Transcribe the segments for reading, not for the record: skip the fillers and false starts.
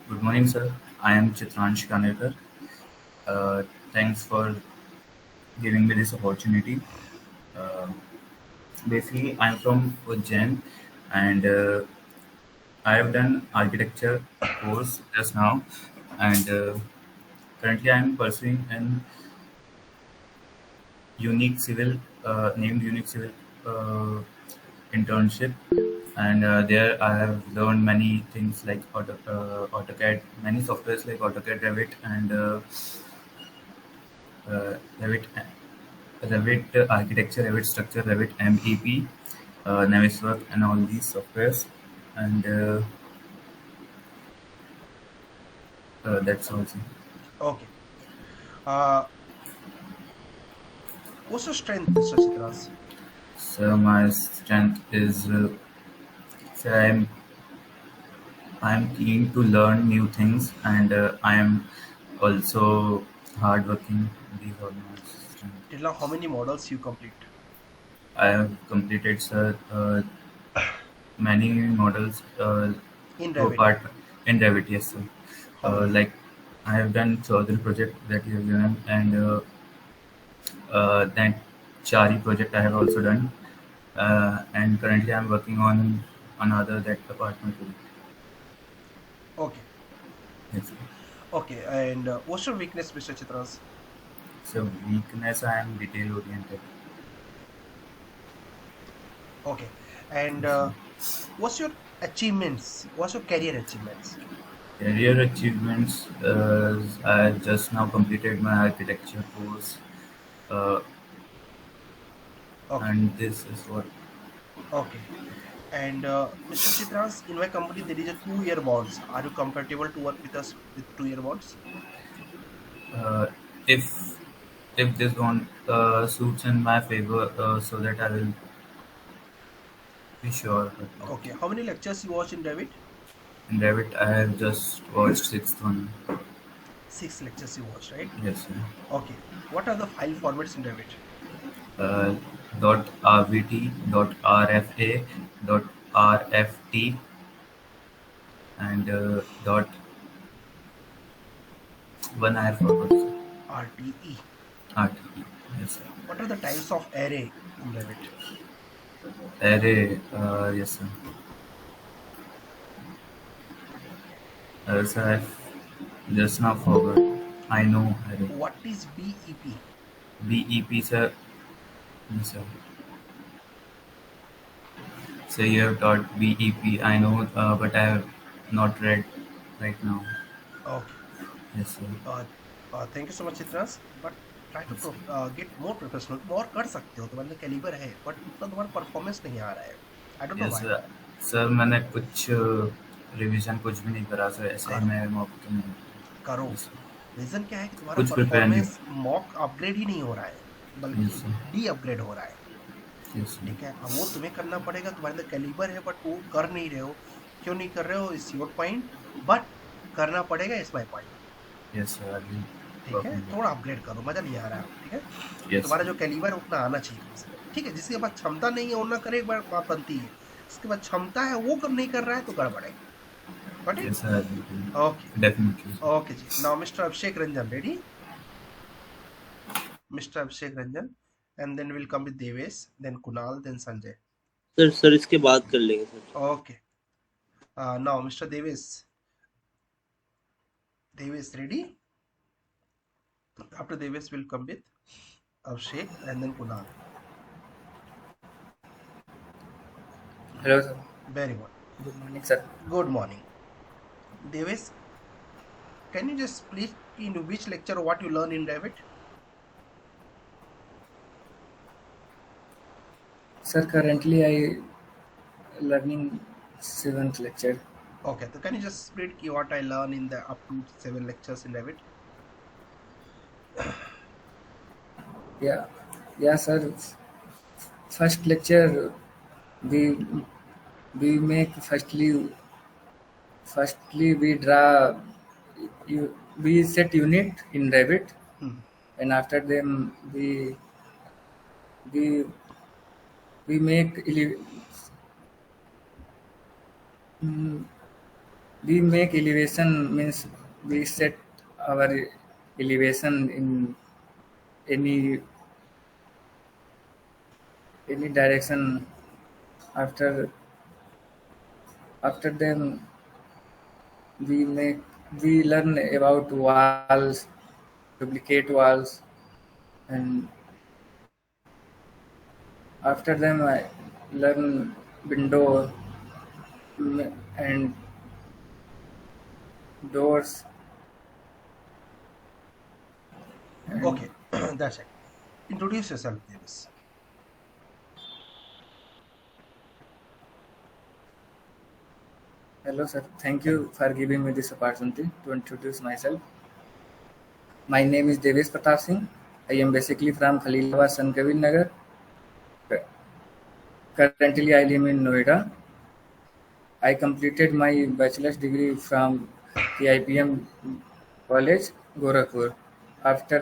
Good morning, sir. I am Chitransh Kanekar. Uh, Thanks for giving me this opportunity. Uh, Basically, I'm from Ujjain, and I have done architecture course just now, and currently I'm pursuing an unique civil named unique civil uh, internship, and there I have learned many things like AutoCAD, many softwares like AutoCAD, Revit, and Revit architecture, Revit structure, Revit MEP, Naviswork, and all these softwares. And that's all. Okay. Uh, what's your strength, Mr. Chitras? So my strength is, so I'm keen to learn new things, and I am also hardworking. These are my strengths. Till now, how many models you complete I have completed, sir, many models in to Revit? part in Revit, yes, sir. How many? Like I have done Chaudhary project that you have given, and that Chari project I have also done, and currently I'm working on another that apartment project. Okay. Yes, sir. Okay. And what's your weakness, Mr. Chitras? So weakness, I am detail oriented. Okay. And Yes, sir. what's your achievements? What's your career achievements? Career achievements. I just now completed my architecture course, uh, Okay. and this is what. Okay. And Mr. Chitras, in my company there is a 2 year bonds. Are you comfortable to work with us with 2 year bonds? Uh, if this one suits in my favor, so that I will be sure. But Okay. How many lectures you watch in Revit? in Revit, I have just watched sixth one. 6 lectures you watch, right? Yes, sir. Okay. What are the file formats in Revit? Uh, dot RVT, dot RFA, dot RFT, and dot one I have forgot. Sir. RTE. RTE. Yes, sir. What are the types of array in Revit? Array. Yes, sir. Sir, I just now forgot. I know array. What is BEP? BEP, sir. Yes, sir. So you have taught BEP. I know, but I have not read right now. Okay. Yes, sir. Uh, Thank you so much, Chitras. But try to Yes, get more professional. तुम और कर सकते हो, तुम्हारे calibre है, but उतना तुम्हारा performance नहीं आ रहा है. I don't know yes why. Sir, मैंने कुछ रिवीजन कुछ भी नहीं करा सर, ऐसा ही करो, मैं मौके पे नहीं। करो. Yes sir. रीजन क्या है कि तुम्हारा कुछ प्रिपेयर नहीं। परफॉर्मेंस मॉक अपग्रेड ही नहीं हो रहा है, यस बल्कि सर। डी अपग्रेड हो रहा है. यस ठीक सर। है, अब वो तुम्हें करना पड़ेगा. तुम्हारे अंदर कैलिबर है बट वो कर नहीं रहे हो. क्यों नहीं कर रहे हो, इज योर पॉइंट. बट करना पड़ेगा, is my point. Yes sir, I will ठीक वर्क है, ऑन थोड़ा अपग्रेड करो, मजा नहीं आ रहा है. ठीक है, दैट। यस तुम्हारा जो सर। कैलिबर है उतना आना चाहिए कम से कम. ठीक है, जिसके पास क्षमता नहीं है वो ना करे, एक बार बात बनती है. जिसके पास क्षमता है वो कर नहीं कर रहा है तो गड़बड़ है. Got it. Yes sir, I okay. Will definitely sir. Okay जी, now mister Abhishek Ranjan, ready? Mister Abhishek Ranjan, and then will come with Devesh, then Kunal, then Sanjay. Sir sir इसके बाद कर लेंगे sir. Okay. Now mister Devesh. Devesh, ready? After Devesh will come with Abhishek and then Kunal. Hello, sir. Very good. Good morning, sir. Good morning. Devesh, can you just please in which lecture what you learn in Revit? Sir, currently I learning seventh lecture. Okay, so can you just split key what I learn in the up to 7 lectures in Revit? Yeah, yeah, sir. First lecture we we make firstly we draw we set unit in Revit, Hmm. and after them we we make mm, we make elevation means we set our elevation in any direction. After after them we make we learn about walls, duplicate walls, and after them I learn window and doors. And Okay, that's it. Introduce yourself, Davis. hello sir, thank you Hello. for giving me this opportunity to introduce myself. My name is Devesh Pratap Singh. I am basically from Khalilabad, Sankavil Nagar. Currently I live in Noida. I completed my bachelor's degree from KIPM College, Gorakhpur. After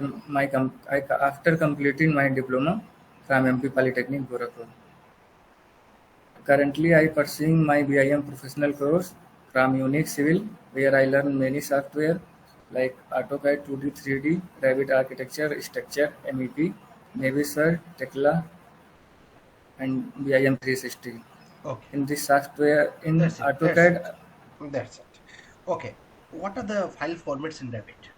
completing my diploma from MP Polytechnic, Gorakhpur. Currently, I pursuing my BIM professional course from Unix Civil, where I learn many software like AutoCAD 2D, 3D, Revit Architecture, Structure, MEP, Navisworks, Tekla, and BIM 360. Okay, In this software, in that's it. That's it. AutoCAD, That's it. Okay, what are the file formats in Revit?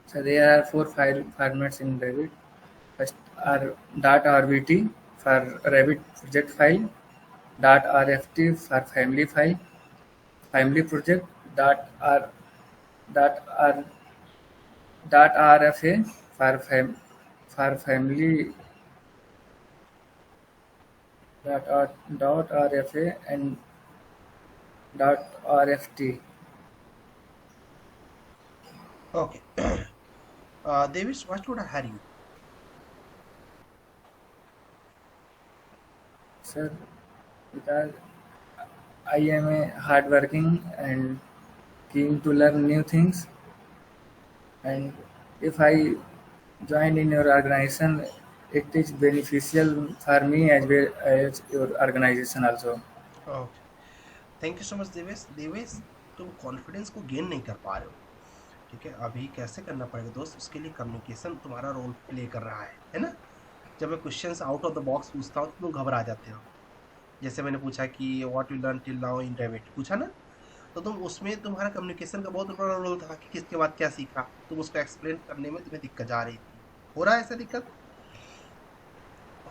so there are 4 file formats in Revit. First are .rbt for Revit project file, .rft for family file, family project, .r dot r .rfa for family, .rfa and .rft. Okay, Davis, what should I hire you? Sir, because I am a hardworking and keen to learn new things, and if I join in your organization, it is beneficial for me as well as your organization also. Okay, thank you so much Devesh. Devesh, तुम confidence को gain नहीं कर पा रहे हो, ठीक है? अभी कैसे करना पड़ेगा दोस्त, उसके लिए कम्युनिकेशन तुम्हारा रोल प्ले कर रहा है ना? जब मैं questions out of the box पूछता हूँ तो तुम घबरा जाते हो। जैसे मैंने पूछा कि what you learn till now in Revit, पूछा ना, तो तुम उसमें तुम्हारा कम्युनिकेशन का बहुत बड़ा रोल था कि किसके बाद क्या सीखा, तुम उसको एक्सप्लेन करने में तुम्हें दिक्कत आ रही थी। हो रहा है ऐसा दिक्कत?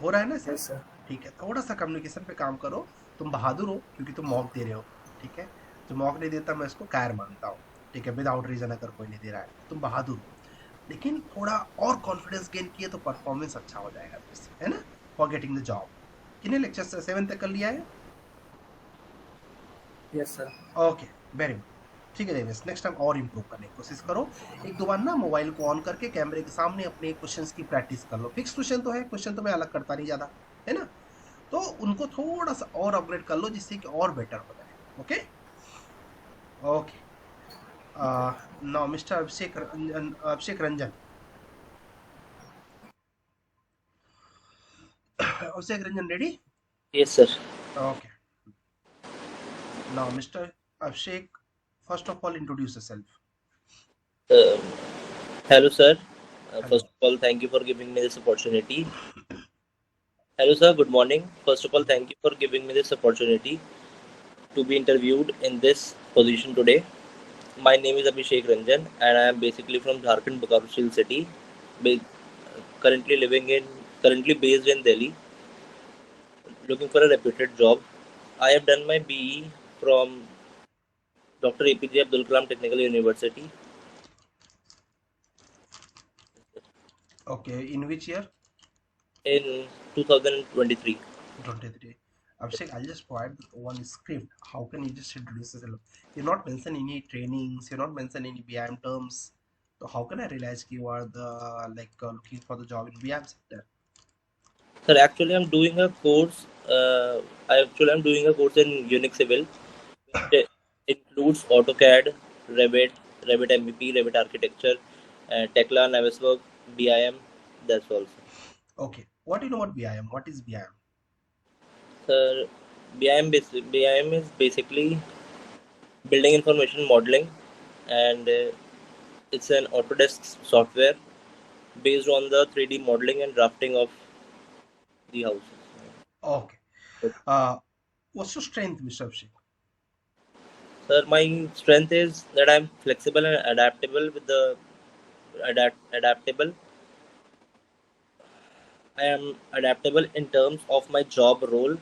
हो रहा है ना सर? Yes, sir. ठीक है, थोड़ा सा कम्युनिकेशन पे काम करो। तुम बहादुर हो क्योंकि तुम मॉक दे रहे हो, ठीक है? जो मॉक नहीं देता मैं इसको कायर मानता हूँ, ठीक है? विदाउट रीजन अगर कोई नहीं दे रहा है, तुम बहादुर हो। लेकिन थोड़ा और कॉन्फिडेंस गेन किए तो परफॉर्मेंस अच्छा हो जाएगा फिर से, है ना? For getting the job. कितने लेक्चर 7 तक कर लिया है? Yes, sir. Okay, very good. ठीक है देवेश, नेक्स्ट टाइम और इम्प्रूव करने की कोशिश करो। एक दो बार ना मोबाइल को ऑन करके कैमरे के सामने अपने क्वेश्चंस की प्रैक्टिस कर लो। फिक्स क्वेश्चन तो है, क्वेश्चन तो मैं अलग करता नहीं ज़्यादा, है ना? तो उनको थोड़ा सा और अपग्रेड कर लो जिससे कि और बेटर हो जाए। Okay okay, now mister Abhishek Ranjan. Abhishek Ranjan, ready? Yes, sir. Okay. Now, Mr. Abhishek, first of all, introduce yourself. Uh, Hello, sir. Hello. First of all, thank you for giving me this opportunity. Hello, sir. Good morning. First of all, thank you for giving me this opportunity to be interviewed in this position today. My name is Abhishek Ranjan, and I am basically from Jharkhand, Bokaro Steel City. Ba- currently based in Delhi, looking for a reputed job. I have done my BE from Dr. APJ Abdul Kalam Technical University Okay, in which year? in 2023. 23. Abhishek, I'll just provide one script. How can you just introduce yourself? You're not mention any trainings, you're not mention any BIM terms. So how can I realize you are the looking for the job in BIM sector? Sir, actually, I'm doing a course. I'm doing a course in Unix Civil, which includes AutoCAD, Revit, Revit MEP, Revit Architecture, Tekla, Navisworks, BIM. That's all. Okay, what do you know about BIM? What is BIM? Sir, BIM is basically building information modeling, and it's an Autodesk software based on the 3D modeling and drafting of the houses. Okay. What's your strength, Mr. Abhishek? Sir, my strength is that I'm flexible and adaptable with the adaptable. I am adaptable in terms of my job role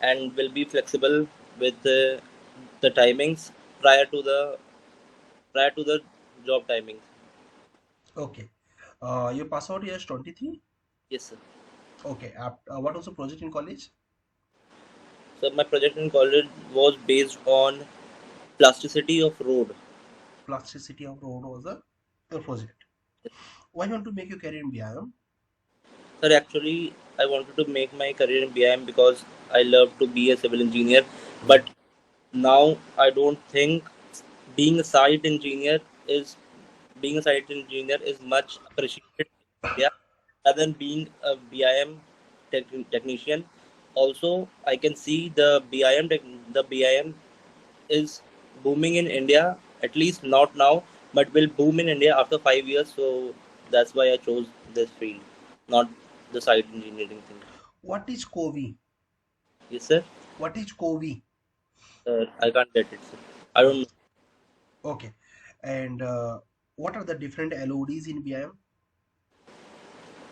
and will be flexible with the timings prior to the prior to the job timings. Okay. Your pass out year is 23? Yes, sir. Okay. What was the project in college? So my project in college was based on plasticity of road. Plasticity of road was a project. Why you want to make your career in BIM? Sir, actually, I wanted to make my career in BIM because I love to be a civil engineer. But now I don't think being a site engineer is being a site engineer is much appreciated in India rather than being a BIM technician. Also, I can see the BIM is booming in India, at least not now, but will boom in India after 5 years. So that's why I chose this field, not the site engineering thing. What is COVI? Yes, sir. What is COVI? I can't get it, sir. I don't know. Okay. And what are the different LODs in BIM?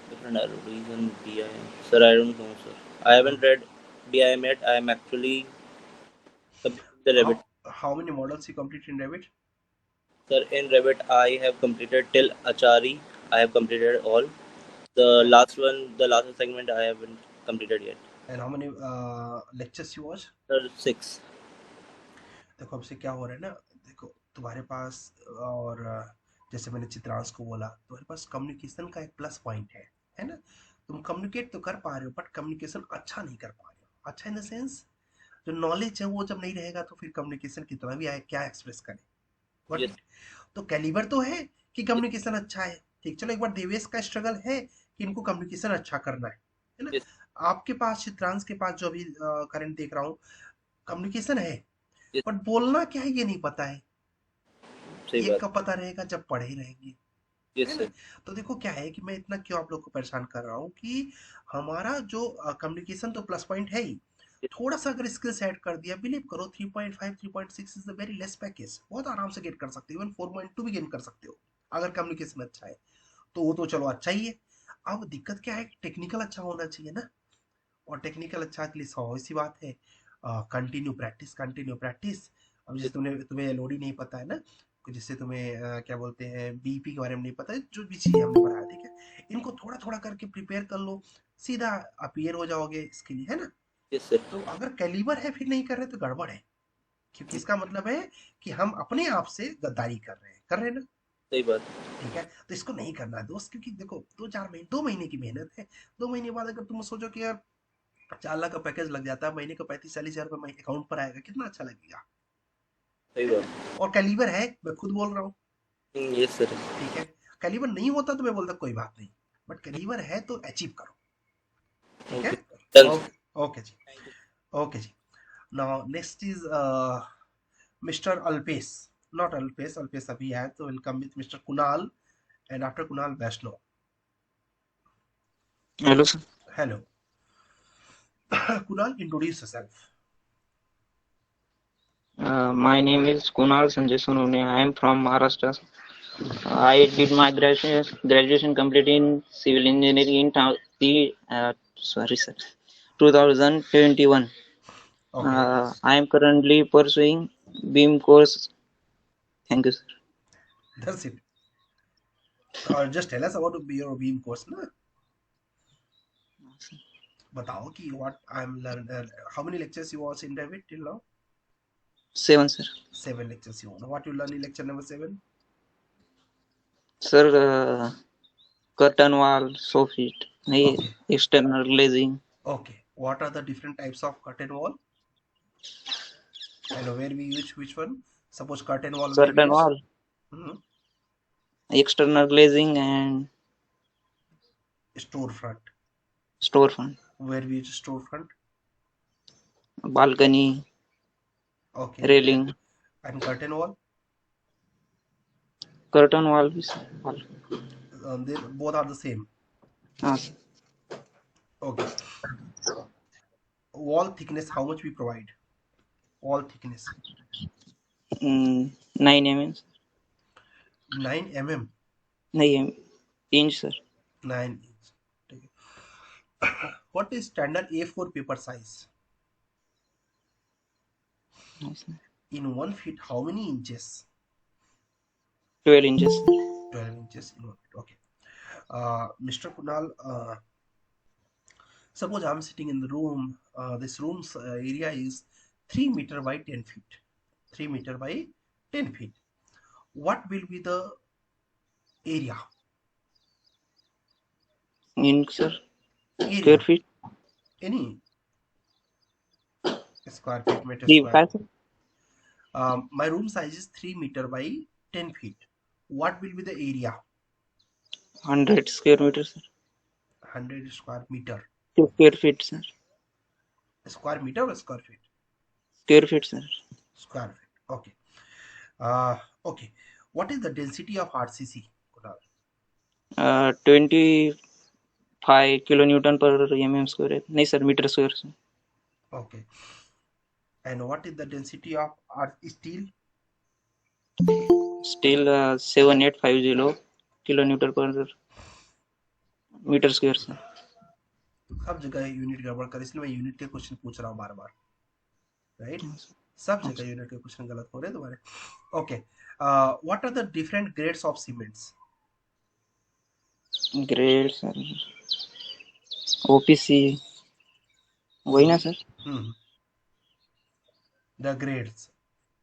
Different RODs and BIM. Sir, I don't know, sir. I haven't read BIM yet. I am actually completing the Revit. How many models you complete in Revit? Sir, in Revit, I have completed till Achari. I have completed all. The last one, the last segment, I haven't completed yet. And how many lectures you watch? Sir, 6. देखो अब से क्या हो रहा है ना, देखो तुम्हारे पास और जैसे मैंने चित्रांश को बोला, तुम्हारे पास कम्युनिकेशन का एक प्लस पॉइंट है ना? तुम कम्युनिकेट तो कर पा रहे हो बट कम्युनिकेशन अच्छा नहीं कर पा रहे हो। अच्छा इन द सेंस जो नॉलेज है वो जब नहीं रहेगा तो फिर कम्युनिकेशन कितना भी आए क्या एक्सप्रेस करे। Got Yes. it? तो कैलिबर तो है कि कम्युनिकेशन अच्छा है, ठीक। चलो एक बार देवेश का स्ट्रगल है कि इनको कम्युनिकेशन अच्छा करना है ना? Yes. आपके पास चित्रांश के पास जो अभी करंट देख रहा हूँ कम्युनिकेशन है, Yes. बट बोलना क्या है ये नहीं पता है। सही ये बात। कब पता रहेगा जब पढ़े रहेंगे, Yes, है sir. ना? तो देखो क्या है कि मैं इतना क्यों आप लोग को परेशान कर रहा हूँ कि हमारा जो कम्युनिकेशन तो प्लस पॉइंट है ही, Yes. थोड़ा सा अगर स्किल्स ऐड कर दिया, बिलीव करो 3.5 3.6 is a very less package, बहुत आराम से गेट कर सकते हो, इवन 4.2 भी गेन कर सकते हो अगर कम्युनिकेशन अच्छा है तो। वो तो चलो अच्छा ही है। अब दिक्कत क्या है कि टेक्निकल अच्छा होना चाहिए ना, और टेक्निकल अच्छा के लिए सौ सी बात है, कंटिन्यू प्रैक्टिस कंटिन्यू प्रैक्टिस। अब जैसे तुम्हें एलओडी नहीं पता है ना, जिससे तुम्हें क्या बोलते हैं बीपी के बारे में नहीं पता है, जो भी चीज़ हमने पढ़ाया, ठीक है, इनको थोड़ा थोड़ा करके प्रिपेयर कर लो, सीधा अपीयर हो जाओगे इसके लिए, है ना? Yes, sir. तो अगर कैलिबर है फिर नहीं कर रहे तो गड़बड़ है, क्योंकि इसका मतलब है कि हम अपने आप से गद्दारी कर रहे हैं ना? सही बात। ठीक है, तो इसको नहीं करना है दोस्त, क्योंकि देखो 2 महीने की मेहनत है। 2 महीने बाद अगर तुम सोचो कि यार 4 लाख का पैकेज लग जाता है, महीने का 35-40 हजार रुपये अकाउंट पर आएगा, कितना अच्छा लगेगा। सही बात। और कैलिबर है, मैं खुद बोल रहा हूँ, Yes, sir. ठीक है। कैलिबर नहीं होता तो मैं बोलता कोई बात नहीं, बट कैलिबर है तो अचीव करो, ठीक है। Okay. Done, sir. Okay okay जी, ओके जी। Now next is mister Alpesh, not Alpesh, Alpesh अभी है तो welcome with mister Kunal, and after Kunal Vaishnav. Hello, sir. Hello Kunal, introduce yourself. My name is Kunal Sanjay Sonone. I am from Maharashtra. I did my graduation complete in civil engineering in 2021. Okay, I am currently pursuing BIM course. Thank you, sir. That's it. और just tell us about your BIM course ना, बताओ कि what I am learn, how many lectures you watch in David till now? 7, sir. 7 lectures you want. What you learn in lecture number 7? Sir, curtain wall, soffit, Okay. external glazing. Okay. What are the different types of curtain wall? And where we use which one? Suppose curtain wall where we Curtain use? wall, external glazing, and Storefront. storefront. Where we use storefront? balcony, Okay. railing, And curtain wall? curtain wall भी sir, wall. They both are the same. हाँ sir. Okay. Wall thickness, how much we provide? Wall thickness 9 mm sir. 9 mm. नहीं inch sir. 9 inch. ठीक है. What is standard A4 paper size? हाँ sir. In 1 feet, how many inches? 12 inches. 12 inches in 1 feet. Okay. Mr. Kunal, suppose I'm sitting in the room. This room's area is 3 meter by 10 feet. 3 meter by 10 feet. What will be the area? Inch sir. Area. Square feet. Any square feet, meter 3 square. 5 sir. My room size is 3 meter by 10 feet. What will be the area? 100 square meters sir. 100 square meter. Square feet sir. Square meter or square feet? Square feet sir. Square feet. Okay. Okay. What is the density of RCC? Kunal? 25 kilonewton per mm square. नहीं sir, meter square sir. Okay. And what is the density of steel? Steel 7850 kilonewton per meter square sir. सब जगह unit गड़बड़ कर, इसलिए मैं unit के question पूछ रहा हूँ बार बार. राइट. सब जगह यूनिट के क्वेश्चन गलत हो रहे हैं तुम्हारे. Okay. What are the different grades of cements? Grade sir OPC वही ना सर. The grades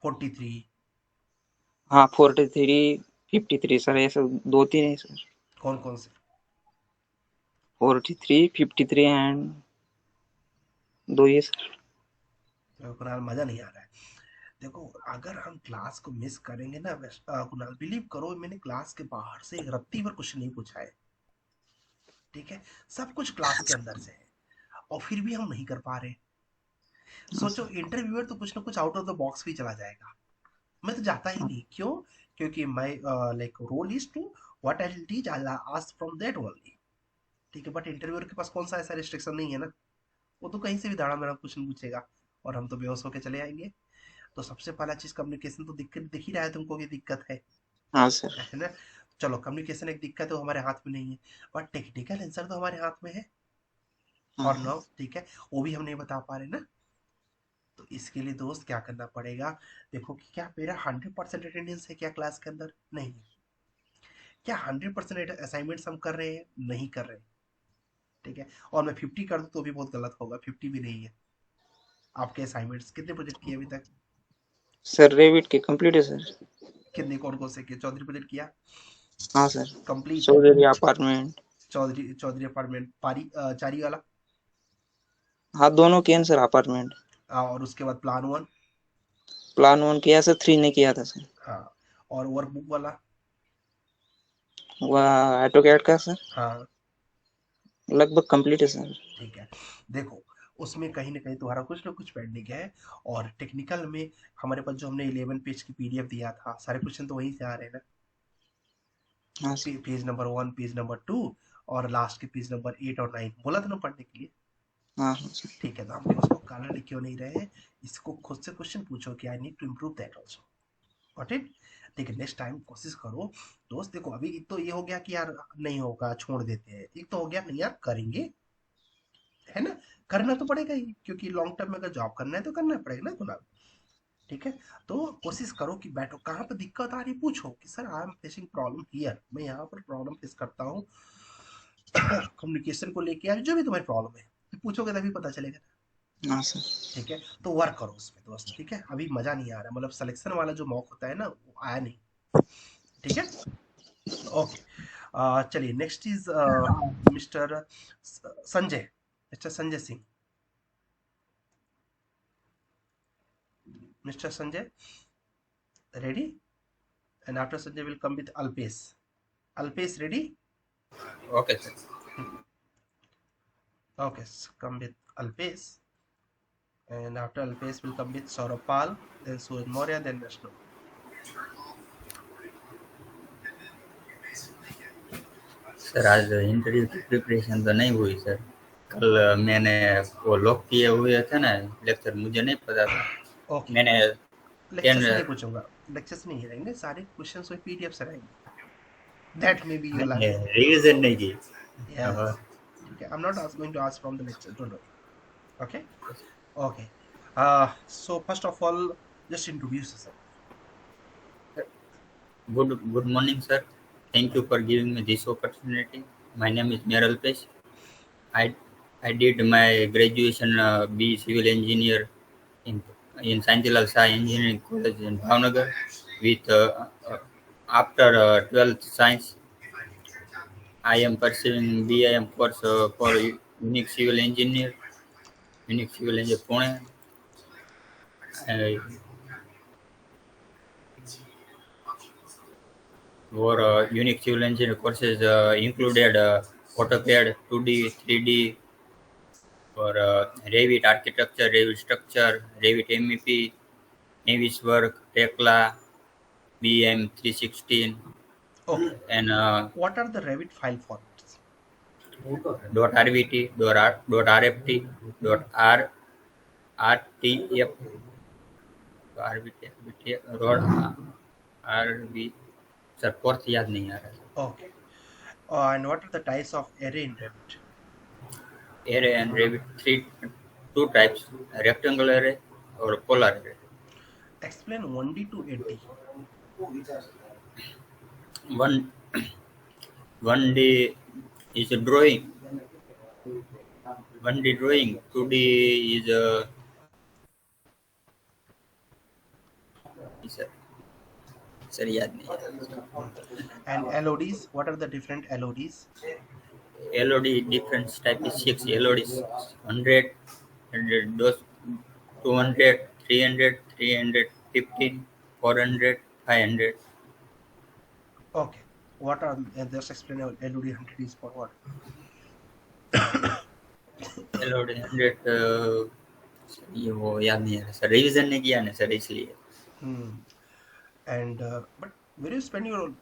43. हाँ 43 53 सर, ऐसे 2-3 है सर. कौन कौन से? 43 53 एंड 2 ये सर. कुणाल मजा नहीं आ रहा है. देखो, अगर हम क्लास को मिस करेंगे ना कुणाल, बिलीव करो मैंने क्लास के बाहर से एक रत्ती भर क्वेश्चन नहीं पूछा है. ठीक है, सब कुछ क्लास के अंदर से है और फिर भी हम नहीं कर पा रहे. सोचो इंटरव्यूअर तो कुछ ना कुछ आउट ऑफ द बॉक्स भी चला जाएगा. मैं तो जाता ही नहीं. क्यों? क्योंकि my like role is to what I will teach, I will ask from that only. ठीक है, बट इंटरव्यूअर के पास कौन सा ऐसा रिस्ट्रिक्शन नहीं है ना. वो तो कहीं से भी दाड़ा मेरा क्वेश्चन पूछेगा और हम तो बेहोश होकर चले आएंगे. तो सबसे पहला चीज कम्युनिकेशन तो दिक्कत दिख ही रहा है तुमको कि दिक्कत है. हाँ सर. है ना. चलो, कम्युनिकेशन एक दिक्कत है, हमारे हाथ में नहीं है, बट टेक्निकल आंसर तो हमारे हाथ में है. और नो, ठीक है, वो भी हम नहीं बता पा रहे ना. तो इसके लिए दोस्त क्या करना पड़ेगा? देखो कि क्या मेरा 100% अटेंडेंस है क्या क्लास के अंदर? नहीं. क्या 100% असाइनमेंट्स हम कर रहे हैं? नहीं कर रहे. ठीक है, और मैं 50 कर दूं तो भी बहुत गलत होगा. 50 भी नहीं है. आपके असाइनमेंट्स कितने प्रोजेक्ट किए अभी तक? सर रेविट के कंप्लीट है सर. कितने कौन कौन से किए? चौधरी प्रोजेक्ट किया? हाँ sir. Complete. Chaudhary apartment. Chaudhary apartment. पारी चारी वाला? हाँ दोनों किए सर. अपार्टमेंट और उसके बाद प्लान 1? प्लान 1 किया सर, 3 ने किया था सर. हाँ. और वर्कबुक वाला? वह ऑटोकैड का सर हाँ. लगभग कंप्लीट है सर. ठीक है, देखो उसमें कहीं ना कहीं तुम्हारा कुछ ना कुछ पेंडिंग है. और टेक्निकल में हमारे पास जो हमने 11 पेज की पीडीएफ दिया था, सारे क्वेश्चन तो वहीं से आ रहे हैं ना. हाँ sir. Page number 1, page number 2 और लास्ट के पेज नंबर 8 और 9 बोला था ना पढ़ने के लिए. हाँ सर. ठीक है, तो हम उसको काला लिख क्यों नहीं रहे? इसको खुद से क्वेश्चन पूछो कि I need to improve that also. Got it? ठीक है, नेक्स्ट टाइम कोशिश करो दोस्त. देखो अभी एक तो ये हो गया कि यार नहीं होगा छोड़ देते हैं, एक तो हो गया नहीं यार करेंगे, है ना. करना तो पड़ेगा ही, क्योंकि लॉन्ग टर्म में अगर जॉब करना है तो करना पड़ेगा ना कुणाल. ठीक है, तो कोशिश करो कि बैठो, कहाँ पे दिक्कत आ रही पूछो कि sir I am facing problem here, मैं यहाँ पर प्रॉब्लम फेस करता हूँ कम्युनिकेशन को लेके, यार जो भी तुम्हारी प्रॉब्लम है पूछोगे तभी पता चलेगा. हाँ सर. ठीक है, तो वर्क करो उसमें दोस्त. ठीक है, अभी मजा नहीं आ रहा, मतलब सिलेक्शन वाला जो मॉक होता है ना वो आया नहीं. ठीक है, ओके. चलिए next is mister Sanjay. Mister Sanjay Singh. Mr. Sanjay, ready? And after Sanjay will come with Alpesh. Alpesh, ready? Okay, sir. Okay, come with Alpesh. and after Alpesh will come with Saurabh Pal, then Suraj Maurya, then Vishnu. Sir आज interview की preparation तो नहीं हुई sir. कल मैंने वो lock किए हुए थे ना लेक्चर, मुझे नहीं पता था। ओके, मैंने लेक्चर से 10 नहीं पूछूंगा, लेक्चर से नहीं रहेंगे, सारे क्वेश्चंस वही पीडीएफ से रहेंगे। That may be you learn. Revision नहीं की। यस, ठीक है, I am not going to ask from the lecture, don't worry. Okay, okay. So first of all, just introduce yourself. Good morning, sir. Thank you for giving me this opportunity. My name is Meral Pesh. I I did my graduation B civil engineer in Sanjilal Shah Engineering College in Bhavnagar with after 12th science. I am pursuing BIM course for Unique Civil Engineer, Pune. For Unique Civil Engineer courses included AutoCAD, 2D, 3D, for Revit Architecture, Revit Structure, Revit MEP, Navisworks, Tekla, BM 316, Okay. and What are the Revit file formats? .rvt, .rft, .r, .rtf, .rv, sir fourth याद नहीं आ रहा। Okay. And what are the types of array in Revit? Array and Revit, two types, rectangle array or polar array. Explain 1D to 8D. One day is a drawing. 1D drawing. 2D is a sir याद नहीं। And LODs, what are the different LODs? LOD different type is 6 LODs, 100, 200, 300, 315, 400, 500. Okay. What are, just explain LOD 100 is for what? LOD 100 ये वो याद नहीं आ रहा sir, revision नहीं किया ना सर इसलिए। And but where do you spend your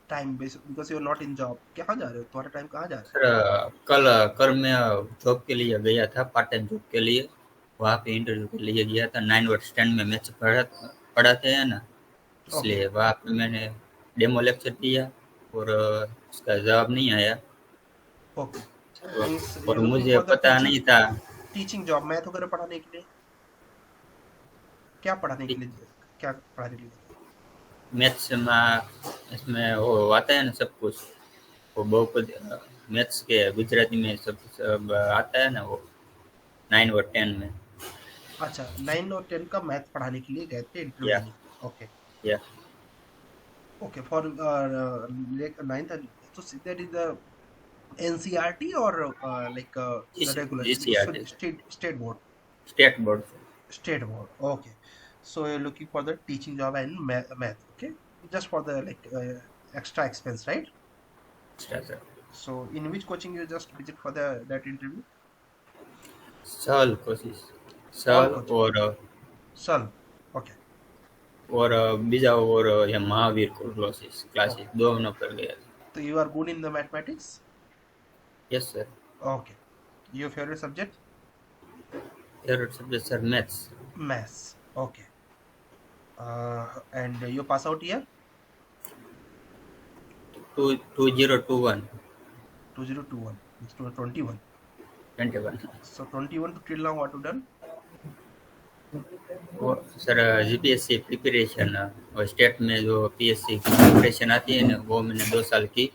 time because you're not in job? कहाँ जा रहे हो, तुम्हारा टाइम कहाँ जा रहा है? सर कल मैं जॉब के लिए गया था, पार्ट टाइम जॉब के लिए, वहाँ पे इंटरव्यू के लिए गया था। 9 वर्ड स्टैंड में मैथ्स पढ़ाते हैं ना, इसलिए वहाँ पे मैंने डेमो लेक्चर दिया और उसका जवाब नहीं आया। ओके, और मुझे पता नहीं था। टीचिंग जॉब मैथ वगैरह पढ़ाने के लिए, क्या पढ़ाने के लिए, क्या पढ़ाने के लिए? मैथ्स में इसमें वो आता है ना सब कुछ, वो बहुपद मैथ्स के गुजराती में सब आता है ना, वो 9 और 10 में। अच्छा, 9 और 10 का मैथ पढ़ाने के लिए गए थे इंटरव्यू देने। ओके या okay, for 9th, so that is the NCERT or like the regular state board? State board. Okay, so you're looking for the teaching job and math. Okay, just for the like extra expense, right? Extra, sir. So in which coaching you just visit for that interview? Sal courses, Sal or Sal. Okay. और बीजा और ये Mahavir classes दोनों पर गया। So you are good in the mathematics? Yes sir. Okay. Your favorite subject? Favorite subject sir maths. Maths. Okay. And you pass out year? 2021. 2021. It's 21. 21. So 21 to till now what you done? वो sir GPSC preparation और state में जो PSC की preparation आती है ना, वो मैंने 2 साल की,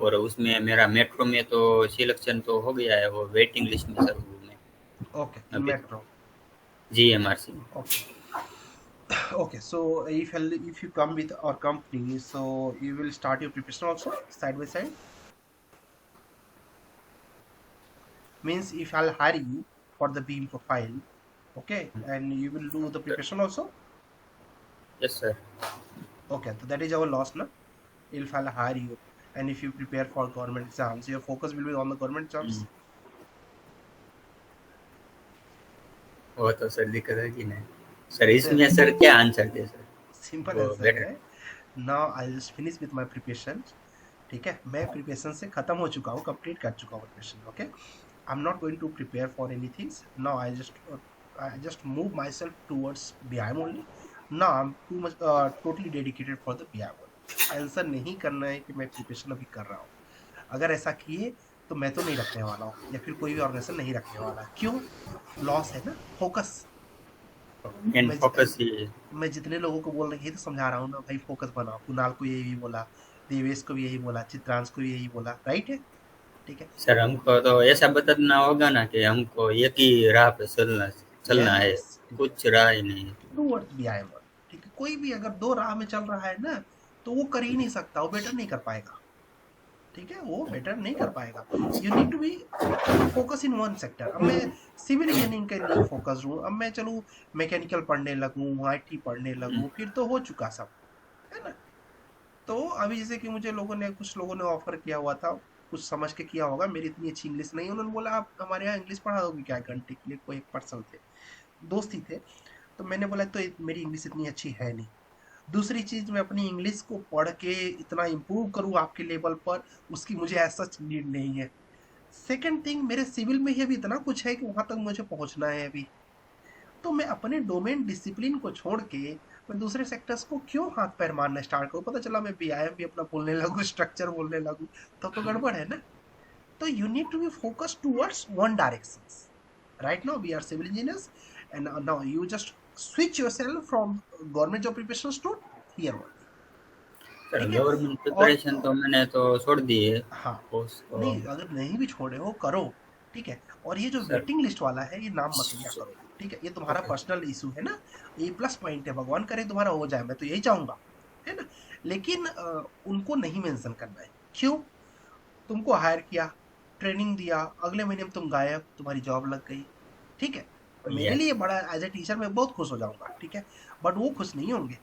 और उसमें मेरा मेट्रो में तो सिलेक्शन तो हो गया है, वो वेटिंग लिस्ट में सर हूँ मैं। Okay, metro GMRC. Okay, so if you come with our company, so you will start your preparation also side by side. Means if I'll hire you for the beam profile, okay, and you will do the preparation also. Yes sir. Okay, so that is our loss, na? If I'll hire you and if you prepare for government exams, your focus will be on the government exams. वो तो sir दिक्कत है कि नहीं sir, इसमें sir क्या answer दे sir? Simple वो answer better. है, now I just finish with my preparation. ठीक है, मैं प्रिपरेशन से खत्म हो चुका हूँ, कंप्लीट कर चुका हूँ preparation. Okay, I am not going to prepare for anything now, I just move myself towards BIM only. Now I am too much totally dedicated for the BIM only. Answer नहीं करना है कि मैं preparation अभी कर रहा हूँ। अगर ऐसा किए तो मैं तो नहीं रखने वाला हूँ, या फिर कोई भी ऑर्गेनाइजेशन नहीं रखने वाला है। क्यों? लॉस है ना, फोकस। मेन मैं फोकस ये है। मैं जितने लोगों को बोल रही तो समझा रहा हूँ ना भाई, फोकस बनाओ। कुणाल को यही बोला, देवेश को भी यही बोला, चित्रांश को भी यही बोला, राइट है? ठीक है, सर हमको तो ऐसा बताना होगा ना कि हमको एक ही राह पे चलना चलना है, यस, ठीक है, कुछ राह ही नहीं है। Towards BIM. ठीक है, कोई भी अगर दो राह में चल रहा है ना, तो वो कर ही नहीं सकता, वो बेटर नहीं कर पाएगा। ठीक है, वो बेटर नहीं कर पाएगा। You need to be focus in one sector. अब मैं सिविल इंजीनियरिंग के लिए फोकस हूँ, अब मैं चलूँ मैकेनिकल पढ़ने लगूँ, आईटी पढ़ने लगूँ, फिर तो हो चुका सब, है ना? तो अभी जैसे कि मुझे कुछ लोगों ने ऑफर किया हुआ था, कुछ समझ के किया होगा, मेरी इतनी अच्छी इंग्लिश नहीं है, उन्होंने बोला आप हमारे यहाँ इंग्लिश पढ़ा दोगे क्या घंटे के लिए? कोई एक पर्सन थे, दोस्त ही थे। तो मैंने बोला तो मेरी इंग्लिश इतनी अच्छी है नहीं। दूसरी चीज, मैं अपनी इंग्लिश को पढ़ के इतना इम्प्रूव करूँ आपके लेवल पर, उसकी मुझे ऐसा नीड नहीं है। सेकंड थिंग, मेरे सिविल में ही अभी इतना कुछ है कि वहां तक मुझे पहुंचना है अभी। तो मैं अपने डोमेन डिसिप्लिन को छोड़ के मैं दूसरे सेक्टर्स को क्यों हाथ पैर मारना स्टार्ट करूँ? पता चला मैं बीआईएम भी अपना बोलने लगूँ, स्ट्रक्चर बोलने लगूँ, तब तो गड़बड़ है ना। तो you need to be focused towards one directions. Right now we are civil engineers, and now you just switch yourself from government job preparations to here only. Sir ठीक है, गवर्नमेंट और प्रिपरेशन तो मैंने तो छोड़ दी है हाँ, उसको। नहीं अगर नहीं भी छोड़े हो करो। ठीक है, और ये जो सर वेटिंग लिस्ट वाला है, ये नाम मत लिया करो। ठीक है, ये तुम्हारा ओके पर्सनल इशू है ना, ये प्लस पॉइंट है, भगवान करे तुम्हारा हो जाए, मैं तो यही चाहूंगा, है ना? लेकिन उनको नहीं मेंशन करना है। क्यों? तुमको हायर किया, ट्रेनिंग दिया, अगले महीने में तुम गायब, तुम्हारी जॉब लग गई। ठीक है, मेरे यस लिए बड़ा एज ए टीचर मैं बहुत खुश हो जाऊंगा। ठीक है, बट वो खुश नहीं होंगे,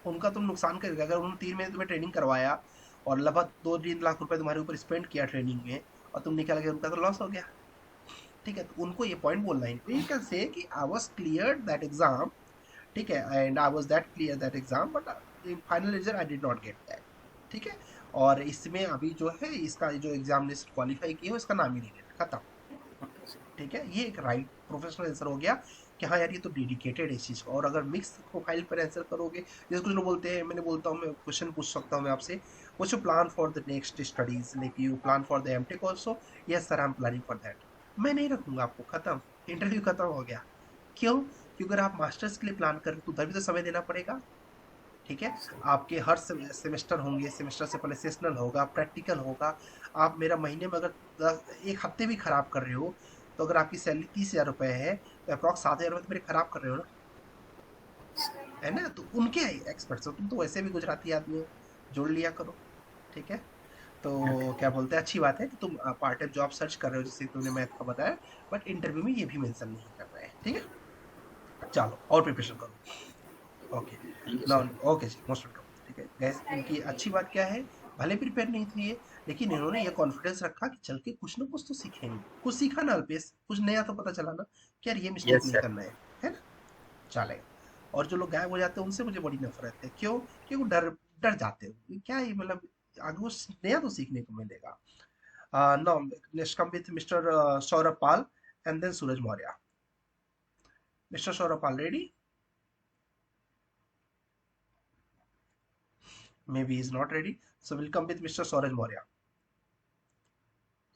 उनका तुम नुकसान करेगा। अगर उन्होंने 3 महीने तुम्हें ट्रेनिंग करवाया और लगभग 2-3 लाख रुपए तुम्हारे ऊपर स्पेंड किया ट्रेनिंग में, और तुम निकल गए, उनका तो लॉस हो गया। ठीक है, तो उनको ये पॉइंट बोलना है, यू कैन से कि I was clear that exam. ठीक है, and I was that clear that exam, but in final result I did not get that. ठीक है, और इसमें अभी जो है इसका जो एग्जाम लिस्ट क्वालिफाई किया है उसका नाम ही नहीं लेना, खत्म। ठीक है, ये एक राइट प्रोफेशनल आंसर हो गया कि हाँ यार ये तो डेडिकेटेड है इस चीज़ को। और अगर मिक्स प्रोफाइल पर आंसर करोगे, जैसे कुछ लोग बोलते हैं, मैंने बोलता हूँ, मैं क्वेश्चन पूछ सकता हूँ मैं आपसे, what's your plan for the next studies, like you plan for the MTech also? Yes sir, I am planning for that. मैं नहीं रखूंगा आपको, खत्म, इंटरव्यू खत्म हो गया। क्यों? क्योंकि अगर आप मास्टर्स के लिए प्लान कर रहे हो तो उधर भी तो समय देना पड़ेगा। ठीक है, आपके हर सेमेस्टर होंगे, सेमेस्टर से पहले सेशनल होगा, प्रैक्टिकल होगा। आप मेरा महीने में अगर एक हफ्ते भी खराब कर रहे हो, तो अगर आपकी सैलरी 30,000 रुपये है, तो अप्रॉक्स 7,000 रुपये तो मेरे खराब कर रहे हो ना, है ना? तो उनके एक्सपर्ट्स हो, तुम तो वैसे भी गुजराती आदमी हो, जोड़ लिया करो। ठीक है, तो क्या बोलते हैं, अच्छी बात है कि तुम पार्ट टाइम जॉब सर्च कर रहे हो, जैसे तुमने मैथ का बताया, बट इंटरव्यू में ये भी मेंशन नहीं कर रहे हैं। ठीक है, चलो और प्रिपरेशन करो। ओके, थैंक यू ना, सर। ओके जी, मोस्ट वेलकम। ठीक है गैस, इनकी अच्छी बात क्या है, भले प्रिपेयर नहीं थी ये, लेकिन इन्होंने ये कॉन्फिडेंस रखा कि चल के कुछ ना कुछ तो सीखेंगे, कुछ सीखा ना अल्पेश, कुछ नया तो पता चला ना कि यार ये मिस्टेक यस नहीं सर। करना है ना? चलेगा। और जो लोग गायब हो जाते हैं उनसे मुझे बड़ी नफरत है। क्यों? क्योंकि वो डर डर जाते हो, ये क्या है, मतलब आगे वो नया तो सीखने को मिलेगा। Now next come with mister Saurabh Pal and then Suraj Maurya. Mister Saurabh Pal ready? Maybe he's not ready. So we'll come with Mr. Suraj Maurya.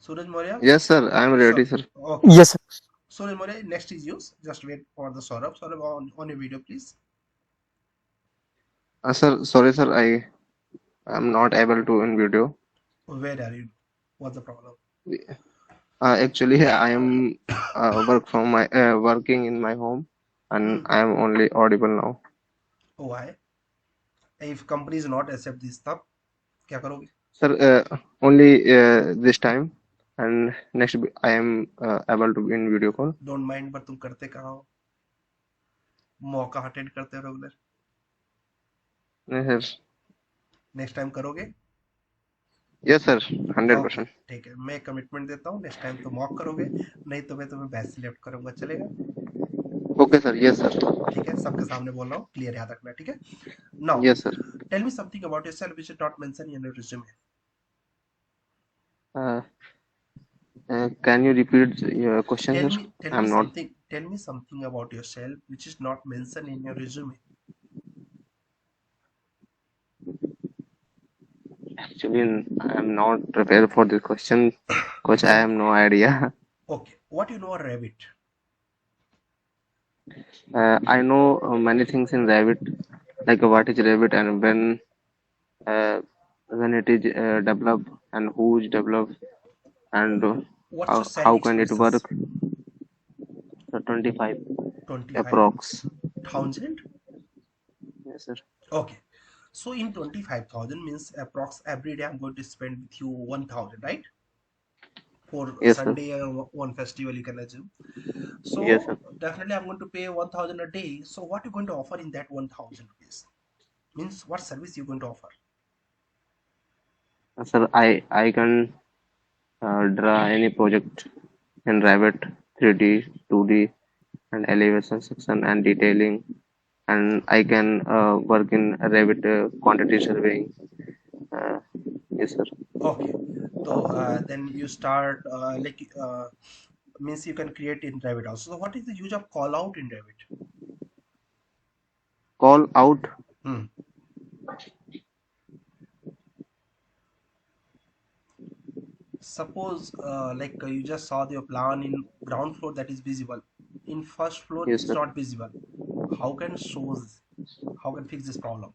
Suraj Maurya? Yes, sir. I am ready, Sure. sir. Okay. Yes, sir. Suraj Maurya, next is yours. Just wait for the Saurabh. Saurabh, on your video, please. Sir, sorry, sir. I am not able to in video. Where are you? What's the problem? Actually, I am working in my home, and I am only audible now. Oh, why? If companies not accept this stuff, क्या करोगे? Sir, only this time, and next I am able to be in video call. Don't mind, but तुम करते कहाँ हो? मौका attend करते हो regular? Yes, next time करोगे? yes, sir. ओके, 100%. ठीक है, मैं कमिटमेंट देता हूँ, नेक्स्ट टाइम तो मॉक करोगे, नहीं तो मैं तुम्हें बैच सिलेक्ट करूंगा, चलेगा? Okay, sir. Yes, sir. ठीक है, सबके सामने बोल रहा हूँ, क्लियर याद रखना, ठीक है। Now Yes, sir. Tell me something about yourself which is not mention in your resume. Uh, can you repeat your question, tell sir? Me I'm not something about yourself which is not mention in your resume. actually. I'm not prepared for this question because I have no idea. Okay, what you know about Revit? I know many things in Revit, like what is Revit and when it is developed and who is developed and What's your how salary can it expectations? work. So 25 25,000. approx. Yes, sir. Okay, so in 25,000 means approx every day I'm going to spend with you 1,000, right? For Yes, sir. Sunday and one festival you can assume. So Yes, sir. definitely I'm going to pay 1,000 a day. So what you going to offer in that 1,000 rupees? Means what service you going to offer? Sir, I can draw any project in Revit 3D, 2D, and elevation section and detailing, and I can work in Revit quantity surveying. Yes, sir. Okay, so then you start means you can create in Revit also. So what is the use of call out in Revit? Call out. Suppose you just saw your plan in ground floor that is visible. In first floor Yes, it's sir. not visible. How can fix this problem?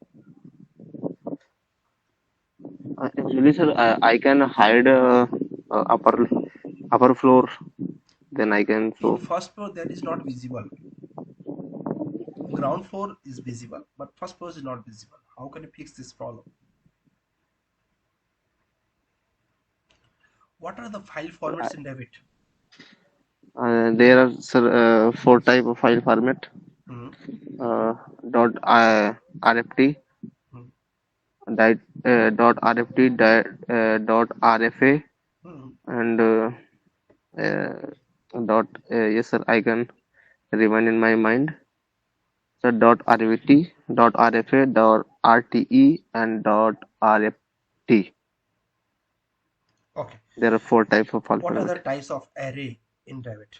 Actually, sir, I can hide upper floor. Then I can In show. first floor that is not visible. Ground floor is visible, but first floor is not visible. How can you fix this problem? What are the file formats in Revit? There are, sir, 4 type of file format. Dot RFT, dot RFT, dot RFA, and dot yes, sir, I can remind in my mind. So dot RVT, dot RFA, dot RTE, and dot RFT. Okay. There are 4 types of file What are the format. types of array in Revit?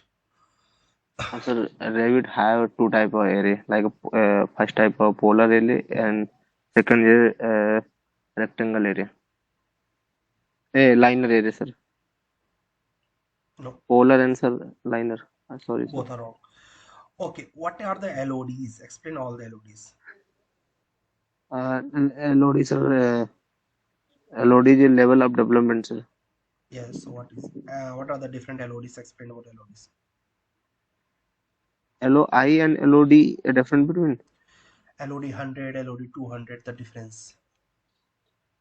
Sir, Revit have 2 type of array, like first type of polar array and second is rectangle array. Liner array, sir. No, Polar and sir liner. Sorry, sir. both are wrong. Okay, what are the LODs? Explain all the LODs. LOD, sir. LOD is a level of development, sir. Yes, so what are the different LODs? Explain about LODs. LOI and LOD a difference between? LOD 100, LOD 200, the difference.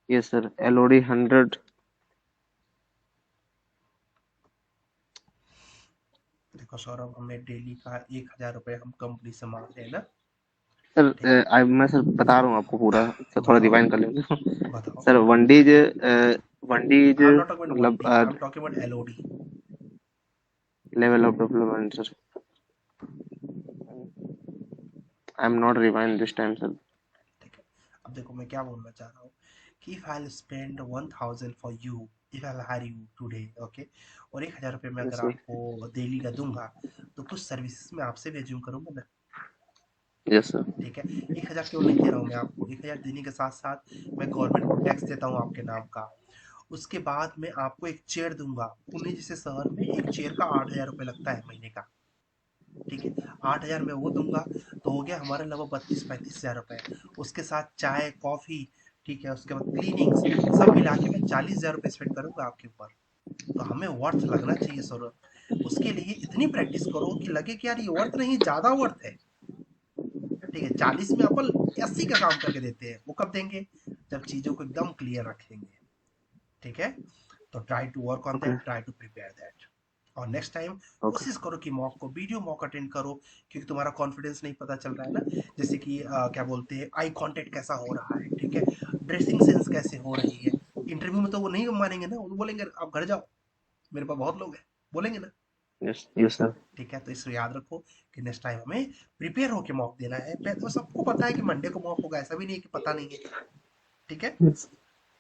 Yes, sir. LOD 100. देखो सौरभ, हमें daily का 1,000 रुपए हम company से मांग रहे हैं ना। सर मैं सर बता रहा हूँ आपको पूरा, सर थोड़ा रिवाइंड कर लेंगे। बताओ। सर 1D मतलब I'm talking about LOD. Level of development, sir. I'm not rewind this time, sir. ठीक है, अब देखो मैं क्या बोलना चाह रहा हूँ कि if I'll spend 1,000 for you, if I'll hire you today, okay, और 1,000 रुपए मैं अगर आपको डेली का दूंगा तो कुछ सर्विसेज में आपसे भी एज्यूम करूंगा ना। Yes sir. ठीक है, 1,000 क्यों नहीं दे रहा हूँ मैं आपको? 1,000 देने के साथ साथ मैं गवर्नमेंट को टैक्स देता हूँ आपके नाम का। उसके बाद मैं आपको एक चेयर दूंगा। पुणे जैसे शहर में एक चेयर का 8,000 रुपए लगता है महीने का। ठीक है, 8,000 में वो दूंगा तो हो गया हमारे लगभग 32-35,000 रुपए। उसके साथ चाय कॉफी, ठीक है, उसके बाद क्लीनिंग्स, सब मिला के मैं 40,000 रुपए स्पेंड करूंगा आपके ऊपर। तो हमें वर्थ लगना चाहिए सौरभ। उसके लिए इतनी प्रैक्टिस करो कि लगे कि यार ये वर्थ नहीं, ज्यादा वर्थ है। ठीक है, 40 में अपन 80 का काम करके देते हैं। वो कब देंगे? जब चीजों को एकदम क्लियर रखेंगे। ठीक है, तो try to work on that, try to prepare that. और नेक्स्ट टाइम कोशिश करो कि वीडियो मॉक अटेंड करो, क्योंकि तुम्हारा कॉन्फिडेंस नहीं पता चल रहा है ना। जैसे कि क्या बोलते हैं, आई कांटेक्ट कैसा हो रहा है, ठीक है, ड्रेसिंग सेंस कैसे हो रही है। इंटरव्यू में तो वो नहीं मानेंगे ना, वो बोलेंगे आप घर जाओ, मेरे पास बहुत लोग हैं, बोलेंगे ना। Yes, sir. ठीक है, तो इसे याद रखो कि नेक्स्ट टाइम हमें प्रिपेयर होके मॉक देना है। तो सबको पता है कि मंडे को मॉक होगा, ऐसा भी नहीं है कि पता नहीं है। ठीक है, Yes.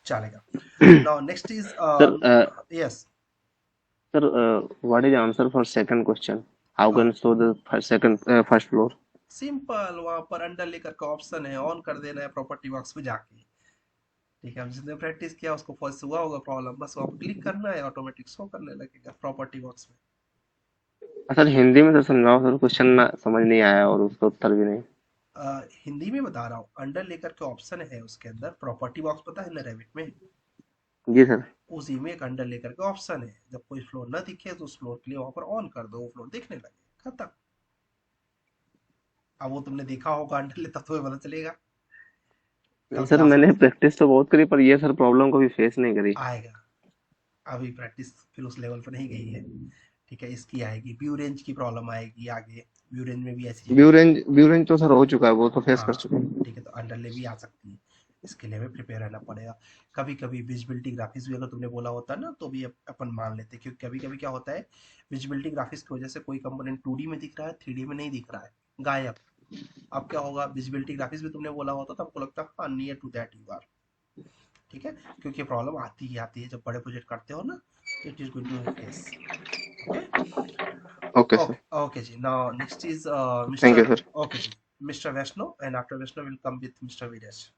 चलेगा। Now next is Sir, yes what is the answer for second question? How हाँ, can show the first floor? Simple, वहां पर अंडर लेकर का ऑप्शन है, ऑन कर देना है प्रॉपर्टी बॉक्स में जाके। ठीक है, अब जिसने प्रैक्टिस किया उसको फर्स्ट हुआ होगा प्रॉब्लम, बस वहां पर क्लिक करना है, ऑटोमेटिक शो करने लगेगा प्रॉपर्टी बॉक्स में। सर हिंदी में तो समझाओ सर, क्वेश्चन ना समझ नहीं आया और उसका उत्तर भी नहीं। हिंदी में बता रहा हूँ, अंडर लेकर के ऑप्शन है, उसके अंदर प्रॉपर्टी बॉक्स पता है ना रेविट में, जी सर। उसी में एक अंडर लेकर के ऑप्शन है। जब कोई फ्लोर ना दिखे तो उस फ्लोर के लिए वहां पर ऑन कर दो, वो फ्लोर दिखने लगे, खत्म। अब वो तुमने देखा होगा अंडर ले, तब तुम्हें पता चलेगा। कल सर क्लास में मैंने प्रैक्टिस तो बहुत करी, पर ये सर प्रॉब्लम कभी फेस नहीं करी। आएगा, अभी प्रैक्टिस फिर उस लेवल पर नहीं गई है। ठीक है, इसकी आएगी, व्यू रेंज की प्रॉब्लम आएगी आगे, व्यू रेंज में भी ऐसी व्यू रेंज तो सर हो चुका है, वो तो फेस कर हाँ, चुके हैं। ठीक है, तो अंडरले भी आ सकती है, इसके लिए हमें प्रिपेयर रहना पड़ेगा। कभी कभी विजिबिलिटी ग्राफिक्स भी अगर तुमने बोला होता ना तो भी अपन मान लेते, क्योंकि कभी कभी क्या होता है, विजिबिलिटी ग्राफिक्स की वजह से कोई कंपोनेंट 2D में दिख रहा है, 3D में नहीं दिख रहा है, गायब। अब क्या होगा, विजिबिलिटी ग्राफिक्स भी तुमने बोला होता तो आपको लगता है हाँ near to that you are. ठीक है, क्योंकि प्रॉब्लम आती ही आती है जब बड़े प्रोजेक्ट करते हो ना, तो it is going to face. Okay sir, okay okay जी, now next is thank you mister, sir. Okay जी, mister Vaishnav, and after Vaishnav will come with mister Viresh.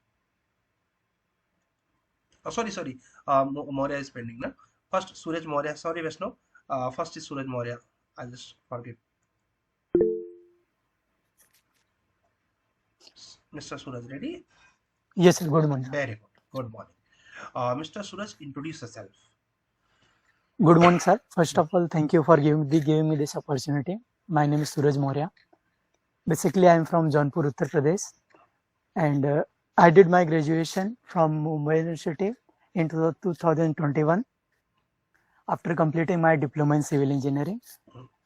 Sorry, Maurya is pending na. First Suraj Maurya, sorry Vaishnav, first is Suraj Maurya, I just forget. Mr. Suraj, ready? Yes, sir. Good morning. Very good morning. Mr. Suraj, introduce yourself. Good morning, sir. First of all, thank you for giving me this opportunity. My name is Suraj Maurya. Basically, I am from Jaunpur, Uttar Pradesh, and I did my graduation from Mumbai University in 2021 after completing my diploma in civil engineering.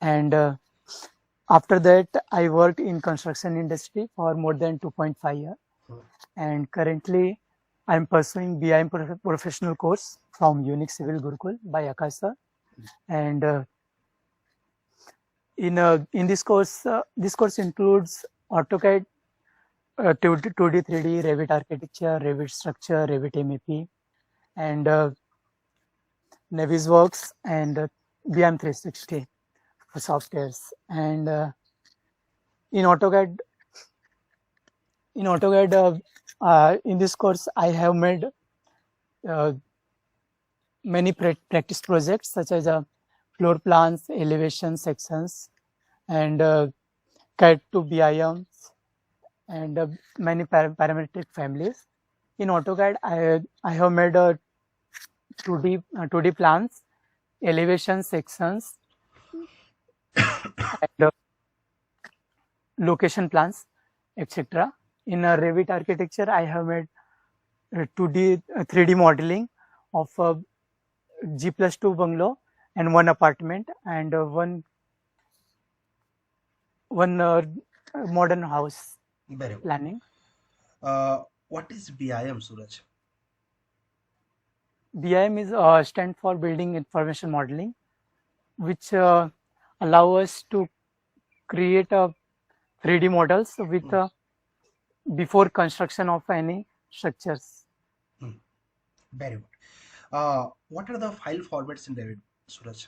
And after that, I worked in construction industry for more than 2.5 years. And currently, I am pursuing BIM professional course from Unique Civil Gurukul by Akash sir. And in this course includes AutoCAD, 2D, 3D, Revit architecture, Revit structure, Revit MEP, and Navisworks and BIM 360 for softwares. And in AutoCAD, in this course, I have made many practice projects such as floor plans, elevation sections, and CAD to BIMs, and many parametric families. In AutoCAD, I have made 2D plans, elevation sections, and location plans, etc. In Revit architecture, I have made 2D, 3D modeling of G+2 bungalow and one apartment and one modern house. Very good. Planning. What is BIM, Suraj? BIM is stand for Building Information Modeling, which allow us to create 3D models with before construction of any structures. Very good. What are the file formats in Revit, Suraj?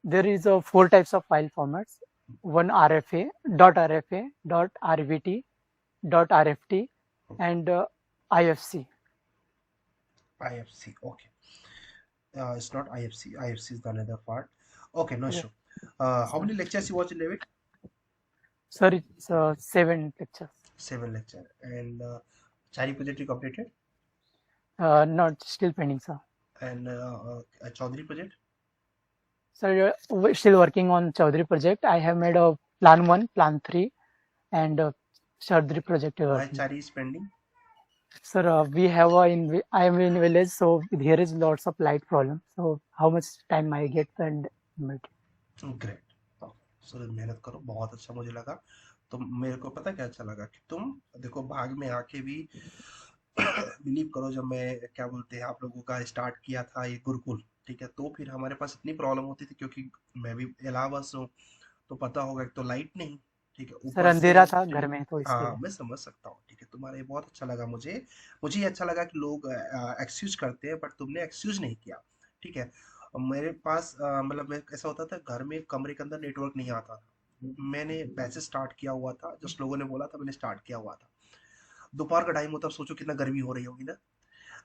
There is 4 types of file formats. One RFA, .RFA, .RVT, .RFT, and IFC. IFC, okay. It's not IFC. IFC is the another part. Okay, no issue. How many lectures you watch in Revit? Sir, it's 7 lectures. 7 lectures. And Chari project you completed? Not still pending, sir. And Chaudhary project? Sir, we're still working on Chaudhary project. I have made a plan 1, plan 3, and Chaudhary project. Why Chari is pending? Sir, I am in village, so here is lots of light problem. So how much time I get and Great. सूरज मेहनत करो, बहुत अच्छा मुझे लगा। तो मेरे को पता क्या अच्छा लगा कि तुम देखो भाग में आके भी बिलीव करो, जब मैं क्या बोलते हैं आप लोगों का स्टार्ट किया था ये गुरुकुल, ठीक है, तो फिर हमारे पास इतनी प्रॉब्लम होती थी, क्योंकि मैं भी इलाहाबाद से हूँ, तो पता होगा एक तो लाइट नहीं, ठीक है, सर ऊपर से अंधेरा था घर में तो इसके हाँ लिए। मैं समझ सकता हूँ, ठीक है, तुम्हारा ये बहुत अच्छा लगा मुझे। मुझे ये अच्छा लगा कि लोग एक्सक्यूज करते हैं, बट तुमने एक्सक्यूज नहीं किया, ठीक है। मेरे पास मतलब मैं ऐसा होता था, घर में कमरे के अंदर नेटवर्क नहीं आता था, मैंने बैचेस स्टार्ट किया हुआ था, जस्ट लोगों ने बोला था मैंने स्टार्ट किया हुआ था। दोपहर का टाइम होता, अब सोचो कितना गर्मी हो रही होगी ना।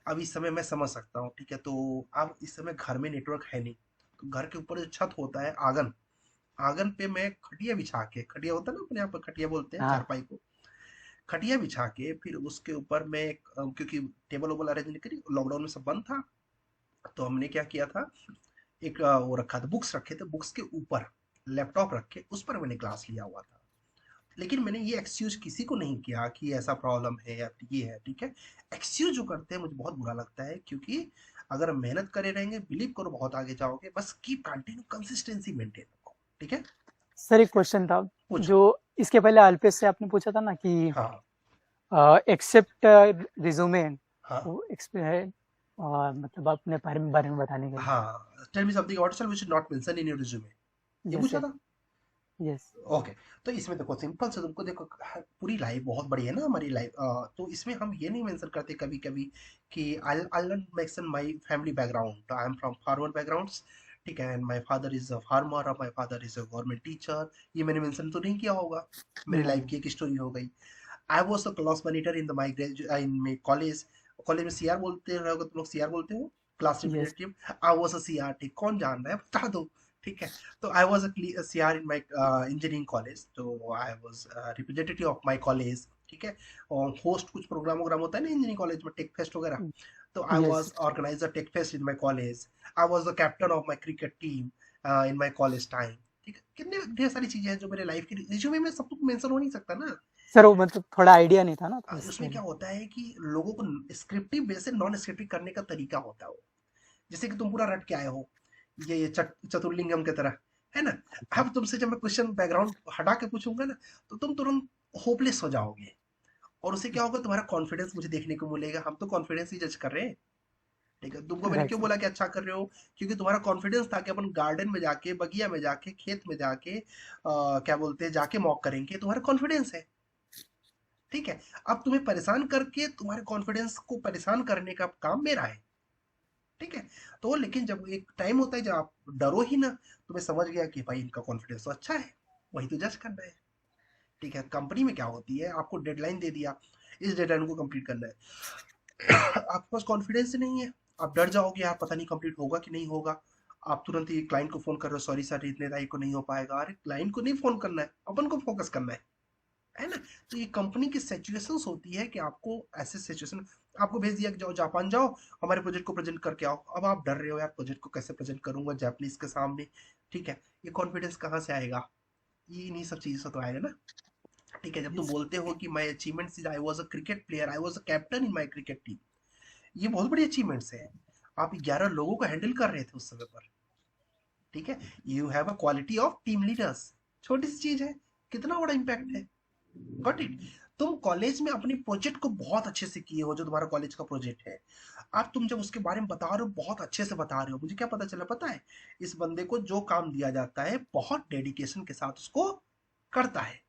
अब इस समय मैं समझ सकता हूँ, ठीक है, तो अब इस समय घर में नेटवर्क है नहीं, तो घर के ऊपर जो छत होता है, आंगन, आंगन पे मैं खटिया बिछा के, खटिया होता है ना अपने यहाँ पर खटिया बोलते हैं हाँ। चारपाई को, खटिया बिछा के फिर उसके ऊपर मैं क्योंकि टेबल वोबल अरेंज नहीं करी, लॉकडाउन में सब बंद था, तो हमने क्या किया था, एक वो रखा था, बुक्स रखे थे, बुक्स के ऊपर लैपटॉप रख के उस पर मैंने क्लास लिया हुआ था। लेकिन मैंने ये एक्सक्यूज किसी को नहीं किया कि ऐसा प्रॉब्लम है या ये है, ठीक है। एक्सक्यूज जो करते हैं मुझे बहुत बुरा लगता है, क्योंकि अगर मेहनत करे रहेंगे, बिलीव करो बहुत आगे जाओगे, बस कीप कंटिन्यू, कंसिस्टेंसी मेंटेन रखो, ठीक है। सर एक क्वेश्चन था, पूछो। जो इसके पहले अल्पेश से आपने पूछा था ना कि हाँ एक्सेप्ट रिज्यूमे, हाँ वो है मतलब अपने बारे में बताने के लिए। हाँ, tell me something about yourself which is not mention in your resume, ये यस पूछा सर। था। यस। ओके, तो इसमें देखो सिंपल से, तुमको देखो पूरी लाइफ बहुत बड़ी है ना हमारी लाइफ, तो इसमें हम ये नहीं मेंशन करते कभी कभी कि I not mention my family background, I am from farmer backgrounds, ठीक है, and my father is a farmer और my father is a government teacher, ये मैंने मेंशन तो नहीं किया होगा, मेरी लाइफ नहीं। की एक स्टोरी हो गई। आई was the class monitor in the my in my college, college में सीआर बोलते रहोगे तुम लोग, सीआर बोलते हो, class yes. Representative, I was a CR, ठीक, कौन जान रहा है बता दो, ठीक है। तो I was a CR in my engineering college, तो I was representative of my college, ठीक है। और होस्ट कुछ प्रोग्राम वोग्राम होता है ना इंजीनियरिंग कॉलेज में, टेक फेस्ट वगैरह, तो I yes. Was organiser tech fest in my college, I was the captain of my cricket team in my college time, ठीक है। कितने ढेर सारी चीजें हैं जो मेरे लाइफ की रिज्यूमे में सब कुछ मेंशन हो नहीं सकता ना। सर वो मतलब थोड़ा आइडिया नहीं था ना तो इसके उसमें क्या लिए। होता है कि लोगों को स्क्रिप्टिव बेस से नॉन स्क्रिप्टिव करने का तरीका होता है वो, जैसे कि तुम पूरा रट के आए हो, ये चतुर्लिंगम की तरह, है ना। अब तुमसे जब मैं क्वेश्चन बैकग्राउंड हटा के पूछूंगा ना, तो तुम तुरंत होपलेस हो जाओगे, और उससे क्या होगा, तुम्हारा कॉन्फिडेंस मुझे देखने को मिलेगा, हम तो कॉन्फिडेंस ही जज कर रहे हैं, ठीक है। तुमको मैंने राइट क्यों सर। बोला कि अच्छा कर रहे हो, क्योंकि तुम्हारा कॉन्फिडेंस था कि अपन गार्डन में जाके, बगिया में जाके, खेत में जाके क्या बोलते हैं, जाके मॉक करेंगे, तुम्हारा कॉन्फिडेंस है, ठीक है। अब तुम्हें परेशान करके तुम्हारे कॉन्फिडेंस को परेशान करने का काम मेरा है, ठीक है। तो लेकिन जब एक टाइम होता है जब आप डरो ही ना, तो मैं समझ गया कि भाई इनका कॉन्फिडेंस तो अच्छा है, वही तो जज करना है, ठीक है। कंपनी में क्या होती है, आपको डेडलाइन दे दिया, इस डेडलाइन को कंप्लीट करना है, आपके पास कॉन्फिडेंस नहीं है, आप डर जाओगे यार पता नहीं कंप्लीट होगा कि नहीं होगा, आप तुरंत ही क्लाइंट को फोन कर रहे हो, सॉरी सर इतने तारीख को नहीं हो पाएगा, अरे क्लाइंट को नहीं फोन करना है, अपन को फोकस करना है ना। तो ये कंपनी की सिचुएशंस होती है कि आपको ऐसे सिचुएशन, आपको भेज दिया कि जाओ जापान जाओ, हमारे प्रोजेक्ट को प्रेजेंट करके आओ, अब आप डर रहे हो यार प्रोजेक्ट को कैसे प्रेजेंट करूंगा जापानीज के सामने, ठीक है। ये कॉन्फिडेंस कहाँ से आएगा, ये इन्हीं सब चीजों से तो आएगा ना, ठीक है। जब तुम यस। बोलते हो कि my achievements is I was a cricket player, I was a captain in my cricket team, ये बहुत बड़ी अचीवमेंट्स है, आप 11 लोगों को हैंडल कर रहे थे उस समय पर, ठीक है। You have a quality of team leaders, छोटी सी चीज है, कितना बड़ा इंपैक्ट है, गॉट इट। तुम कॉलेज में अपनी प्रोजेक्ट को बहुत अच्छे से किए हो, जो तुम्हारा कॉलेज का प्रोजेक्ट है, अब तुम जब उसके बारे में बता रहे हो, बहुत अच्छे से बता रहे हो, मुझे क्या पता चला पता है, इस बंदे को जो काम दिया जाता है बहुत डेडिकेशन के साथ उसको करता है।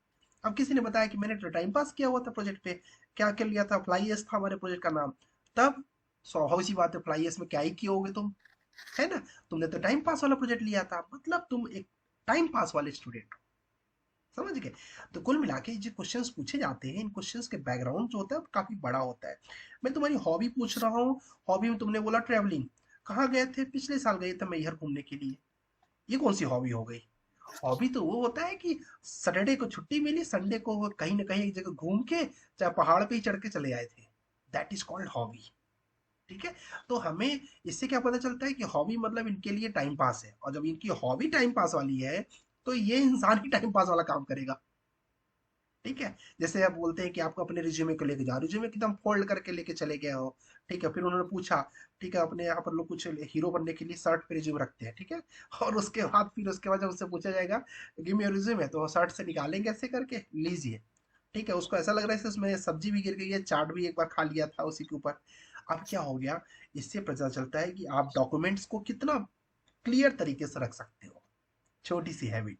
अब किसी ने बताया कि मैंने टाइम पास किया हुआ था प्रोजेक्ट पे, क्या कर लिया था, फ्लाई एस था हमारे प्रोजेक्ट का नाम, तब स्वाभाविक सी बात है, फ्लाई एस में क्या ही किए होगे तुम, है ना। तुमने तो टाइम पास वाला प्रोजेक्ट लिया था, मतलब तुम एक टाइम पास वाले स्टूडेंट, समझ गए। तो कुल मिला के जो क्वेश्चंस पूछे जाते हैं, इन क्वेश्चंस के बैकग्राउंड जो होता है काफी बड़ा होता है। मैं तुम्हारी हॉबी पूछ रहा हूँ, हॉबी में तुमने बोला ट्रैवलिंग, कहाँ गए थे, पिछले साल गए थे मैहर घूमने के लिए, ये कौन सी हॉबी हो गई। हॉबी तो वो होता है कि सैटरडे को छुट्टी मिली, संडे को कहीं ना कहीं एक जगह घूम के, चाहे पहाड़ पे ही चढ़ के चले आए थे, दैट इज कॉल्ड हॉबी, ठीक है। तो हमें इससे क्या पता चलता है कि हॉबी मतलब इनके लिए टाइम पास है, और जब इनकी हॉबी टाइम पास वाली है, तो ये इंसान ही टाइम पास वाला काम करेगा, ठीक है। जैसे आप बोलते हैं कि आपको अपने रिज्यूमे को लेके जाओ, रिज्यूमे एकदम फोल्ड करके लेके चले गए हो, ठीक है, फिर उन्होंने पूछा, ठीक है, अपने यहाँ पर लोग कुछ हीरो बनने के लिए शर्ट पे रिज्यूम रखते हैं, ठीक है, और उसके बाद जब उससे पूछा जाएगा गिव मी योर रिज्यूमे, तो शर्ट से निकालेंगे ऐसे करके, लीजिए, ठीक है, उसको ऐसा लग रहा है इसमें सब्जी भी गिर गई है, चाट भी एक बार खा लिया था उसी के ऊपर। अब क्या हो गया, इससे पता चलता है कि आप डॉक्यूमेंट्स को कितना क्लियर तरीके से रख सकते हो। छोटी सी हैबिट,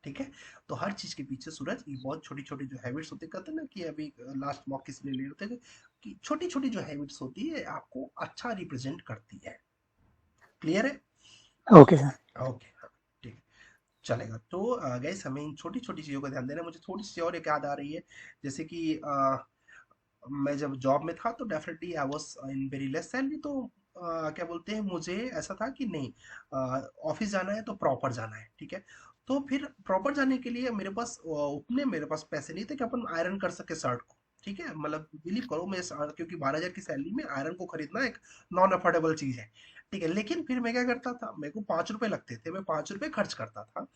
ठीक है। तो हर चीज के पीछे सूरज ये बहुत छोटी छोटी जो हैबिट्स होते, कहते हैं ना कि अभी लास्ट मॉक किसी ने ले होते हैं कि छोटी छोटी जो हैबिट्स होती है आपको अच्छा रिप्रेजेंट करती है। क्लियर है? Okay, sir. ओके, हाँ, ठीक है, चलेगा। तो गैस हमें इन छोटी छोटी चीजों का ध्यान देना है। मुझे थोड़ी सी और एक याद आ रही है, जैसे कि मैं जब जॉब में था तो definitely I was in very less salary, तो क्या बोलते हैं, मुझे ऐसा था कि नहीं, ऑफिस जाना है तो प्रॉपर जाना है, ठीक है। तो फिर प्रॉपर जाने के लिए मेरे पास उतने मेरे पास पैसे नहीं थे कि अपन आयरन कर सके शर्ट को, ठीक है। मतलब बिलीव करो मैं क्योंकि 12,000 की सैलरी में आयरन को खरीदना एक नॉन अफोर्डेबल चीज है, ठीक है। लेकिन फिर मैं क्या करता था, मेरे को 5 रुपए लगते थे, मैं 5 रुपए खर्च करता था,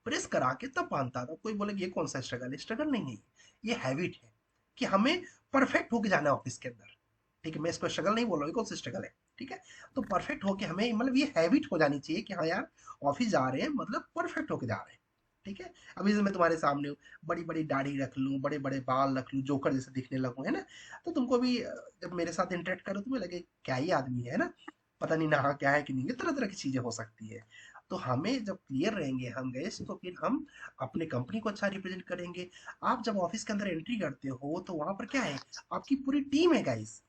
प्रेस करा के तब बांधता था। कोई बोले ये कौन सा स्ट्रगल है? स्ट्रगल नहीं है, ये हैबिट है कि हमें परफेक्ट होके जाना है ऑफिस के अंदर, ठीक है। मैं इसको स्ट्रगल नहीं बोल रहा हूँ, कौन सा स्ट्रगल है, ठीक है। तो परफेक्ट होके हमें, मतलब ये हैबिट हो जानी चाहिए कि हाँ यार ऑफिस जा रहे हैं मतलब परफेक्ट होके जा रहे हैं, ठीक है। अभी से मैं तुम्हारे सामने हूँ, बड़ी बड़ी दाढ़ी रख लूँ, बड़े बड़े बाल रख लूँ, जोकर जैसे दिखने लगूँ, है ना। तो तुमको भी जब मेरे साथ इंटरेक्ट करो तुम्हें लगे क्या ही आदमी है ना, पता नहीं नहा क्या है कि नहीं है, तरह तरह की चीजें हो सकती है। तो हमें जब क्लियर रहेंगे हम गैस, तो फिर हम अपने कंपनी को अच्छा रिप्रेजेंट करेंगे। आप जब ऑफिस के अंदर एंट्री करते हो तो वहां पर क्या है, आपकी पूरी टीम है गाइस।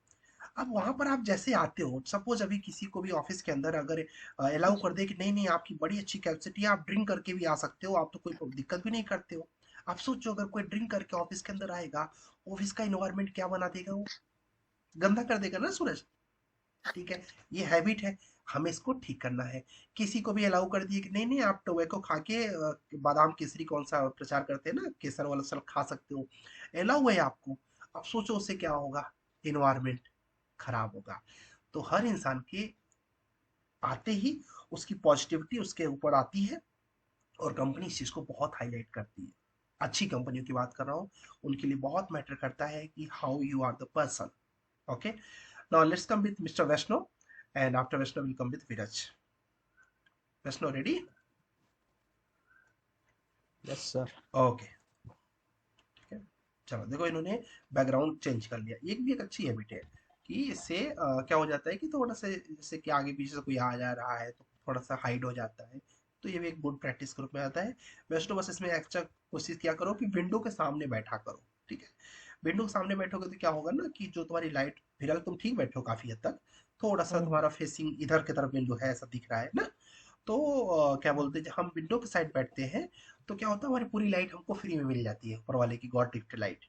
अब वहां पर आप जैसे आते हो, सपोज अभी किसी को भी ऑफिस के अंदर अगर अलाउ कर दे कि नहीं नहीं आपकी बड़ी अच्छी कैपेसिटी है, आप ड्रिंक करके भी आ सकते हो, आप तो कोई दिक्कत भी नहीं करते हो। आप सोचो अगर कोई ड्रिंक करके ऑफिस के अंदर आएगा, ऑफिस का इन्वायरमेंट क्या बना देगा वो, गंदा कर देगा ना सूरज, ठीक है। ये हैबिट है, हमें इसको ठीक करना है। किसी को भी अलाउ कर दिए कि नहीं नहीं आप टोबैको खा के बादाम केसरी कौन सा प्रचार करते हैं ना, केसर वाला सब खा सकते हो, अलाउ है आपको। अब सोचो उससे क्या होगा, इन्वायरमेंट खराब होगा। तो हर इंसान के आते ही उसकी पॉजिटिविटी उसके ऊपर आती है, और कंपनी इस चीज को बहुत हाईलाइट करती है। अच्छी कंपनियों की बात कर रहा हूँ, उनके लिए बहुत मैटर करता है कि how you are the person. Okay, now let's come with mister Vaishnav, and after Vaishnav will come with Viraj. Vaishnav ready? Yes sir. Okay, ठीक है। चलो देखो इन्होंने बैकग्राउंड चेंज कर लिया, ये भी एक अच्छी हैबिट है कि इससे क्या हो जाता है कि थोड़ा सा जैसे कि आगे पीछे से कोई आ जा रहा है तो थोड़ा सा हाइड हो जाता है, तो ये भी एक गुड प्रैक्टिस के रूप में आता है। वैसे तो बस इसमें एक्स्ट्रा कोशिश क्या करो कि विंडो के सामने बैठा करो, ठीक है। विंडो के सामने बैठोगे तो क्या होगा ना कि जो तुम्हारी लाइट, फिलहाल तुम ठीक बैठे हो काफी हद तक, थोड़ा सा तुम्हारा फेसिंग इधर की तरफ विंडो है ऐसा दिख रहा है ना। तो क्या बोलते हैं, जब हम विंडो के साइड बैठते हैं तो क्या होता है, हमारी पूरी लाइट हमको फ्री में मिल जाती है, ऊपर वाले की गॉड गिफ्टेड लाइट,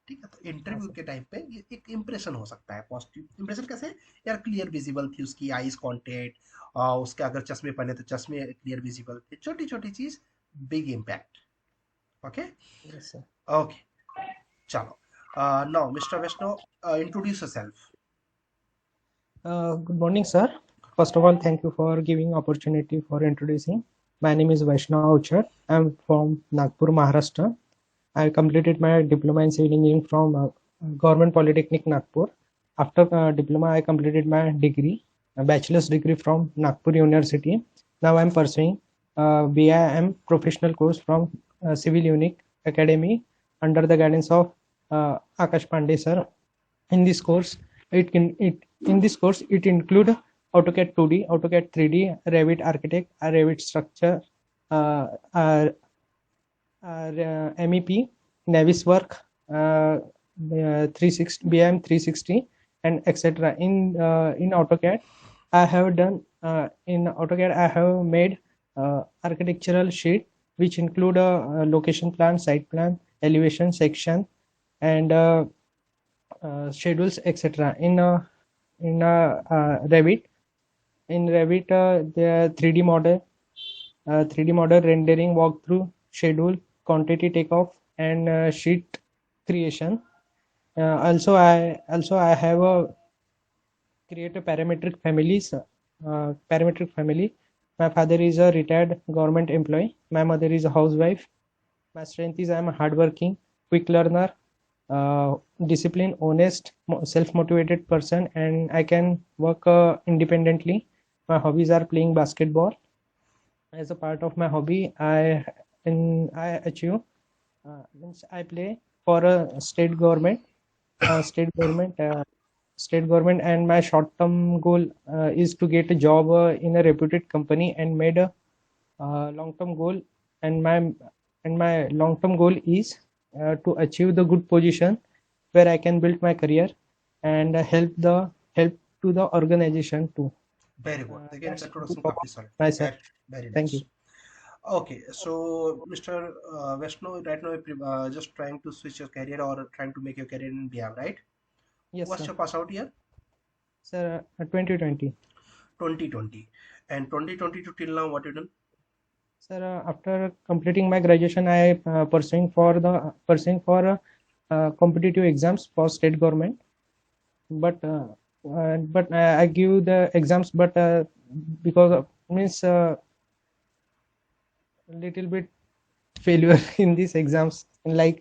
ठीक है। तो हाँ इंटरव्यू सर। के टाइम पे ये एक इंप्रेशन हो सकता है, पॉजिटिव इंप्रेशन कैसे, यार क्लियर विजिबल थी उसकी आईज कांटेक्ट, उसके अगर चश्मे पहने तो चश्मे क्लियर विजिबल थे, छोटी छोटी चीज, big impact. Okay, yes sir. Okay, चलो। Now mister Vaishnav, introduce yourself. Good morning, sir. First of all, thank you for giving opportunity for introducing. My name is Vaishnav Uchar. I'm from Nagpur, Maharashtra. I completed my diploma in civil engineering from Government Polytechnic Nagpur. After diploma, I completed my degree, a bachelor's degree from Nagpur University. Now I'm pursuing BIM professional course from Civil Unique Academy under the guidance of Akash Pandey sir. In this course, it include AutoCAD 2D, AutoCAD 3D, Revit Architect, Revit Structure, uh, uh, MEP, Naviswork, 360 BIM 360, and etc. In AutoCAD, I have done in AutoCAD I have made architectural sheet which include a location plan, site plan, elevation section, and schedules, etc. In Revit, the 3D model, 3D model rendering, walkthrough, schedule, quantity takeoff, and sheet creation. Also, I have create a parametric families. Parametric family. My father is a retired government employee. My mother is a housewife. My strength is I am a hardworking, quick learner, disciplined, honest, self-motivated person, and I can work independently. My hobbies are playing basketball. As a part of my hobby, I achieve means I play for a state government. state government, and my short-term goal is to get a job in a reputed company, and made a long-term goal, and my long-term goal is to achieve the good position where I can build my career and help to the organization too. Very good. Again, That's introduction all काफी solid. my sir. Very Thank nice. you. Okay, so Mr. Vaishnav, right now you're just trying to switch your career or trying to make your career in BIM, right? Yes, What's sir. your pass out year? Sir, 2020. 2020. And 2022 till now, what you done? Sir, after completing my graduation, I pursuing for competitive exams for state government. But I give the exams, but because of means little bit failure in these exams. Like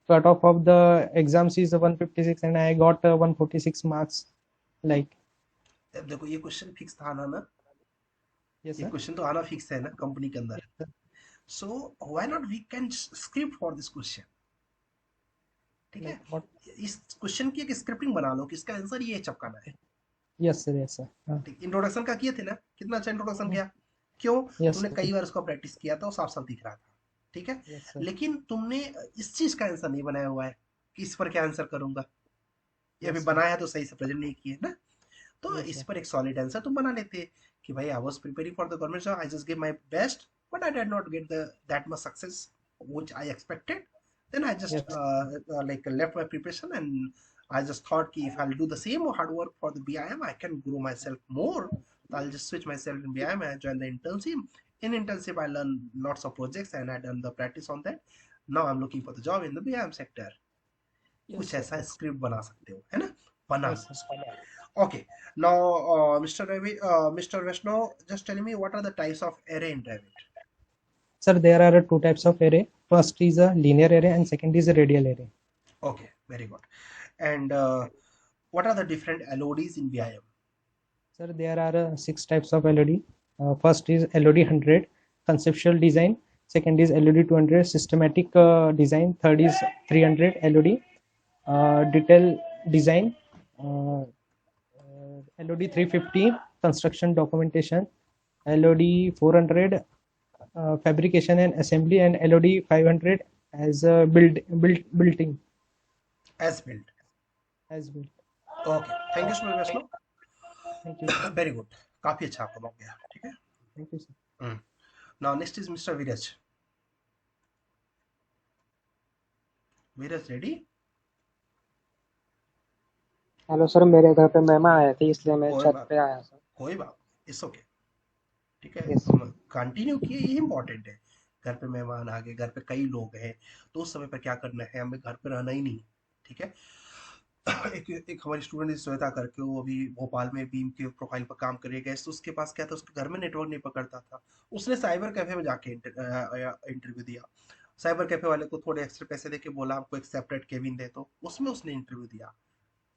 cutoff of the exams is 156, and I got 146 marks. Like अब देखो ये question fix था आना ना, yes, ये sir. Question तो आना fix है ना कंपनी के अंदर. So why not we can script for this question? ठीक है, Like what? इस क्वेश्चन की एक स्क्रिप्टिंग बना लो कि इसका आंसर ये चपकाना है. Yes, sir. Yes, sir. ठीक, इंट्रोडक्शन का किए थे ना, कितना अच्छा इंट्रोडक्शन किया. क्यों? Yes, तुमने sir. कई बार उसको प्रैक्टिस किया था, वो साफ साफ दिख रहा था. ठीक है, Yes, sir. लेकिन तुमने इस चीज का आंसर नहीं बनाया हुआ है कि इस पर क्या आंसर करूंगा. ये अभी Yes, sir. बनाया है तो सही से प्रेजेंट नहीं किए ना, तो Yes, इस sir. पर एक सॉलिड आंसर तुम बना लेते कि भाई I was preparing for the government job, I just give my best but I did not get the that much success which I expected. Then I just Yes. like left my preparation, and I just thought कि if I'll do the same hard work for the BIM, I can grow myself more. So I'll just switch myself in BIM and join the internship. In internship, I learned lots of projects and I done the practice on that. Now I'm looking for the job in the BIM sector. Yes, कुछ sir. ऐसा script बना सकते हो, है ना, बना Yes, low. sir. Okay, now Mr. Ravi, Mr. Vaishnav, just tell me what are the types of array in Revit? Sir, there are two types of array. First is a linear array, and second is a radial array. Okay, very good. And what are the different LODs in BIM? Sir, there are 6 types of LOD. First is LOD 100, conceptual design. Second is LOD 200, systematic design. Third is 300 LOD, detail design. LOD 350, construction documentation. LOD 400, fabrication and assembly, and LOD 500 as building. As built. As built. Okay, thank you so much, Vaishnav. Thank you. Very good. काफी अच्छा आपका हो गया. ठीक है. Thank you, sir. Now next is Mr. Viraj. Viraj, ready? Hello sir, मेरे घर पे मेहमान आए थे इसलिए मैं कोई छत बात पे आया सर. कोई बात, इट्स ओके. ठीक है, Yes. तुम कंटिन्यू किए, ये इंपॉर्टेंट है. घर पे मेहमान आ गए, घर पे कई लोग हैं, तो उस समय पर क्या करना है, हमें घर पे रहना ही नहीं. ठीक है. एक हमारी स्टूडेंट श्वेता करके, वो अभी भोपाल में बीम के प्रोफाइल पर काम कर गए, तो उसके पास क्या था, उसके घर में नेटवर्क नहीं पकड़ता था. उसने साइबर कैफे में जाके इंटरव्यू दिया. साइबर कैफे वाले को थोड़े एक्स्ट्रा पैसे देके बोला आपको एक सेपरेट केबिन दे, तो उसमें उसने इंटरव्यू दिया.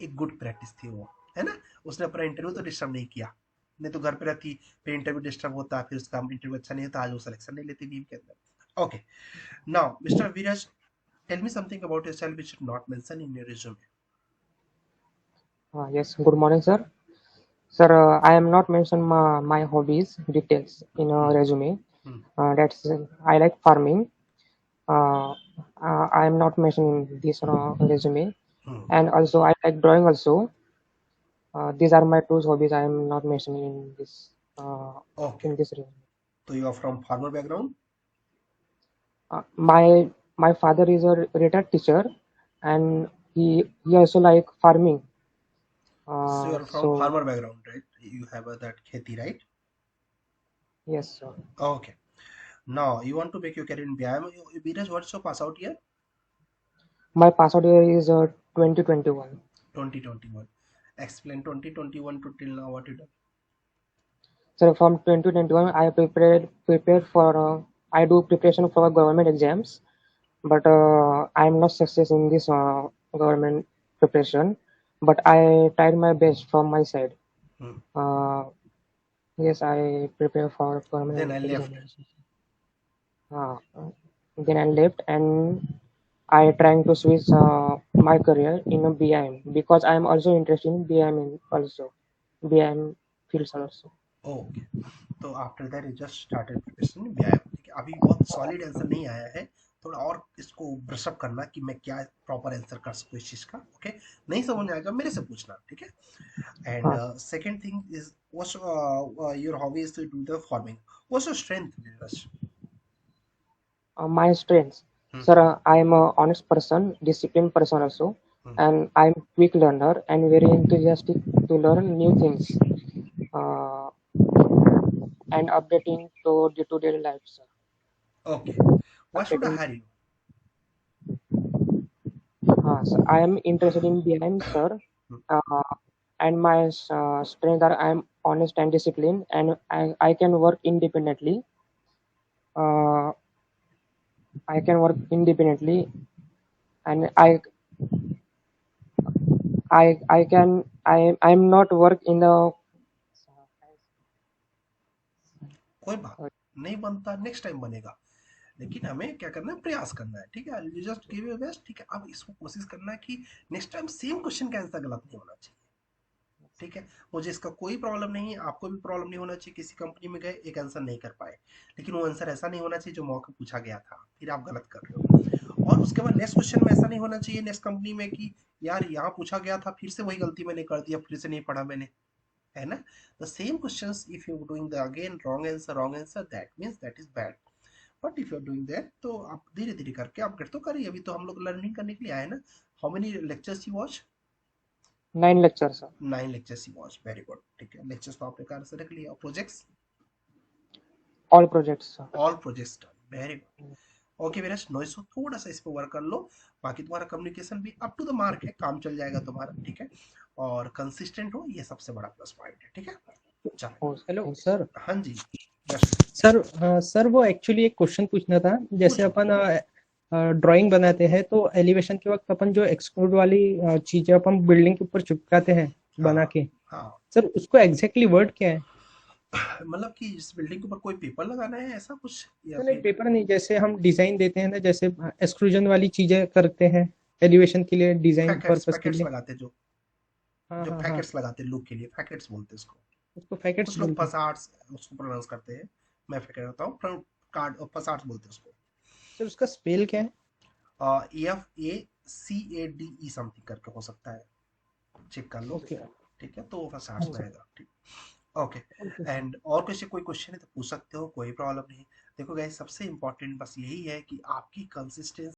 एक गुड प्रैक्टिस थी वो, है ना. उसने अपना इंटरव्यू तो डिस्टर्ब नहीं किया, नहीं तो घर पे रहती फिर इंटरव्यू डिस्टर्ब होता, फिर उसका इंटरव्यू अच्छा नहीं होता, आज वो सिलेक्शन नहीं लेती बीम के अंदर. Okay, now mister Veeraj, tell me something about yourself which you not mention in your resume. Yes, good morning, sir. Sir, I am not mention my hobbies details in a resume. That's I like farming. I am not mentioning this resume, and also I like drawing also. These are my two hobbies. I am not mentioning in this Okay, in this resume. so you are from farmer background? My father is a retired teacher, and he also like farming. So you are from So farmer background, right? You have that kheti, right? yes, sir. Okay. Now you want to make your career in BIM. Viraj, what's your pass out year? My pass out year is 2021. 2021. Explain 2021 to till now what you done. So from 2021, I prepared for I do preparation for government exams, but I am not success in this government preparation. But I tried my best from my side. Yes, I prepare for government Then I left. examination. Then I left, and I trying to switch my career in a BIM because I am also interested in BIM BIM fields also. Okay, तो after that you just started preparation in BIM. ठीक है, अभी बहुत solid answer नहीं आया है, थोड़ा और इसको ब्रशअप करना कि मैं क्या प्रॉपर आंसर कर सकूँ इस चीज़ का। ओके, नहीं समझ में आएगा मेरे से पूछना, ठीक है। एंड हाँ, second thing is what's your hobby is to do the farming, what's your strength Neeraj? my strengths, Hmm. sir, I am a honest person, disciplined person also, and I'm quick learner and very enthusiastic to learn new things uh, and updating to day-to-day life, sir. Okay, why should I Updating. hire you? Sir, I am interested in BIM, sir, and my strengths are I am honest and disciplined, and I can work independently. I can work independently, and I'm not work in the. कोई बात नहीं, बनता next time बनेगा, लेकिन हमें क्या करना है, प्रयास करना है। ठीक है, you just give your best. ठीक है, अब इसको कोशिश करना है कि नेक्स्ट टाइम सेम क्वेश्चन का आंसर गलत नहीं होना चाहिए। ठीक है, मुझे इसका कोई प्रॉब्लम नहीं है, आपको भी प्रॉब्लम नहीं होना चाहिए। किसी कंपनी में गए, एक आंसर नहीं कर पाए, लेकिन वो आंसर ऐसा नहीं होना चाहिए जो मौका पूछा गया था, फिर आप गलत कर रहे हो। और उसके बाद नेक्स्ट क्वेश्चन में ऐसा नहीं होना चाहिए नेक्स्ट कंपनी में कि यार यहाँ पूछा गया था, फिर से वही गलती मैंने कर दिया, फिर से नहीं पढ़ा मैंने, है ना। The same questions if you doing the again wrong answer that means that is bad. But if you are doing that तो आप धीरे धीरे करके अपग्रेड तो करिए। अभी तो हम लोग लर्निंग करने के लिए आए ना। How many lectures you watch? 9 lectures, sir. 9 lectures you watch, very good. ठीक है, लेक्चर्स तो आपने कार से रख लिया। Projects? All projects, sir. All projects done, very good. Okay Viraj, noise हो, थोड़ा सा इस पे वर्क कर लो, बाकी तुम्हारा कम्युनिकेशन भी अप टू द मार्क है, काम चल जाएगा तुम्हारा। ठीक है, और कंसिस्टेंट हो, ये सबसे बड़ा प्लस पॉइंट है। ठीक है, चलो। Hello sir. हाँ जी सर, सर वो एक्चुअली एक क्वेश्चन पूछना था। जैसे अपन ड्राइंग बनाते हैं तो एलिवेशन के वक्त अपन जो एक्सट्रूड वाली चीजें अपन बिल्डिंग के ऊपर चिपकाते हैं बना के, सर उसको एग्जैक्टली वर्ड क्या है? मतलब कि इस बिल्डिंग के ऊपर कोई पेपर लगाना है ऐसा कुछ, या नहीं, पेपर नहीं, जैसे हम डिजाइन देते हैं ना, जैसे एक्सट्रूजन वाली चीजें करते हैं एलिवेशन के लिए, डिजाइन पर्पस के लिए लगाते जो पैकेट्स लगाते हैं लुक के लिए, पैकेट्स बोलते हैं उसको। उसको पैकेट्स कुछ लोग फसार्ट्स उसको प्रोनाउंस करते हैं, मैं पैकेट होता हूँ, कार्ड फसार्ट्स बोलते हैं उसको। सर उसका स्पेल क्या है? FACADE समथिंग करके हो सकता है, चेक कर लो। ठीक है, तो वो फसार्ट्स रहेगा। ठीक, ओके। एंड और कोई क्वेश्चन है तो पूछ सकते हो, कोई प्रॉब्लम नहीं। देखो गाइस, सबसे इंपॉर्टेंट बस यही है कि आपकी कंसिस्टेंसी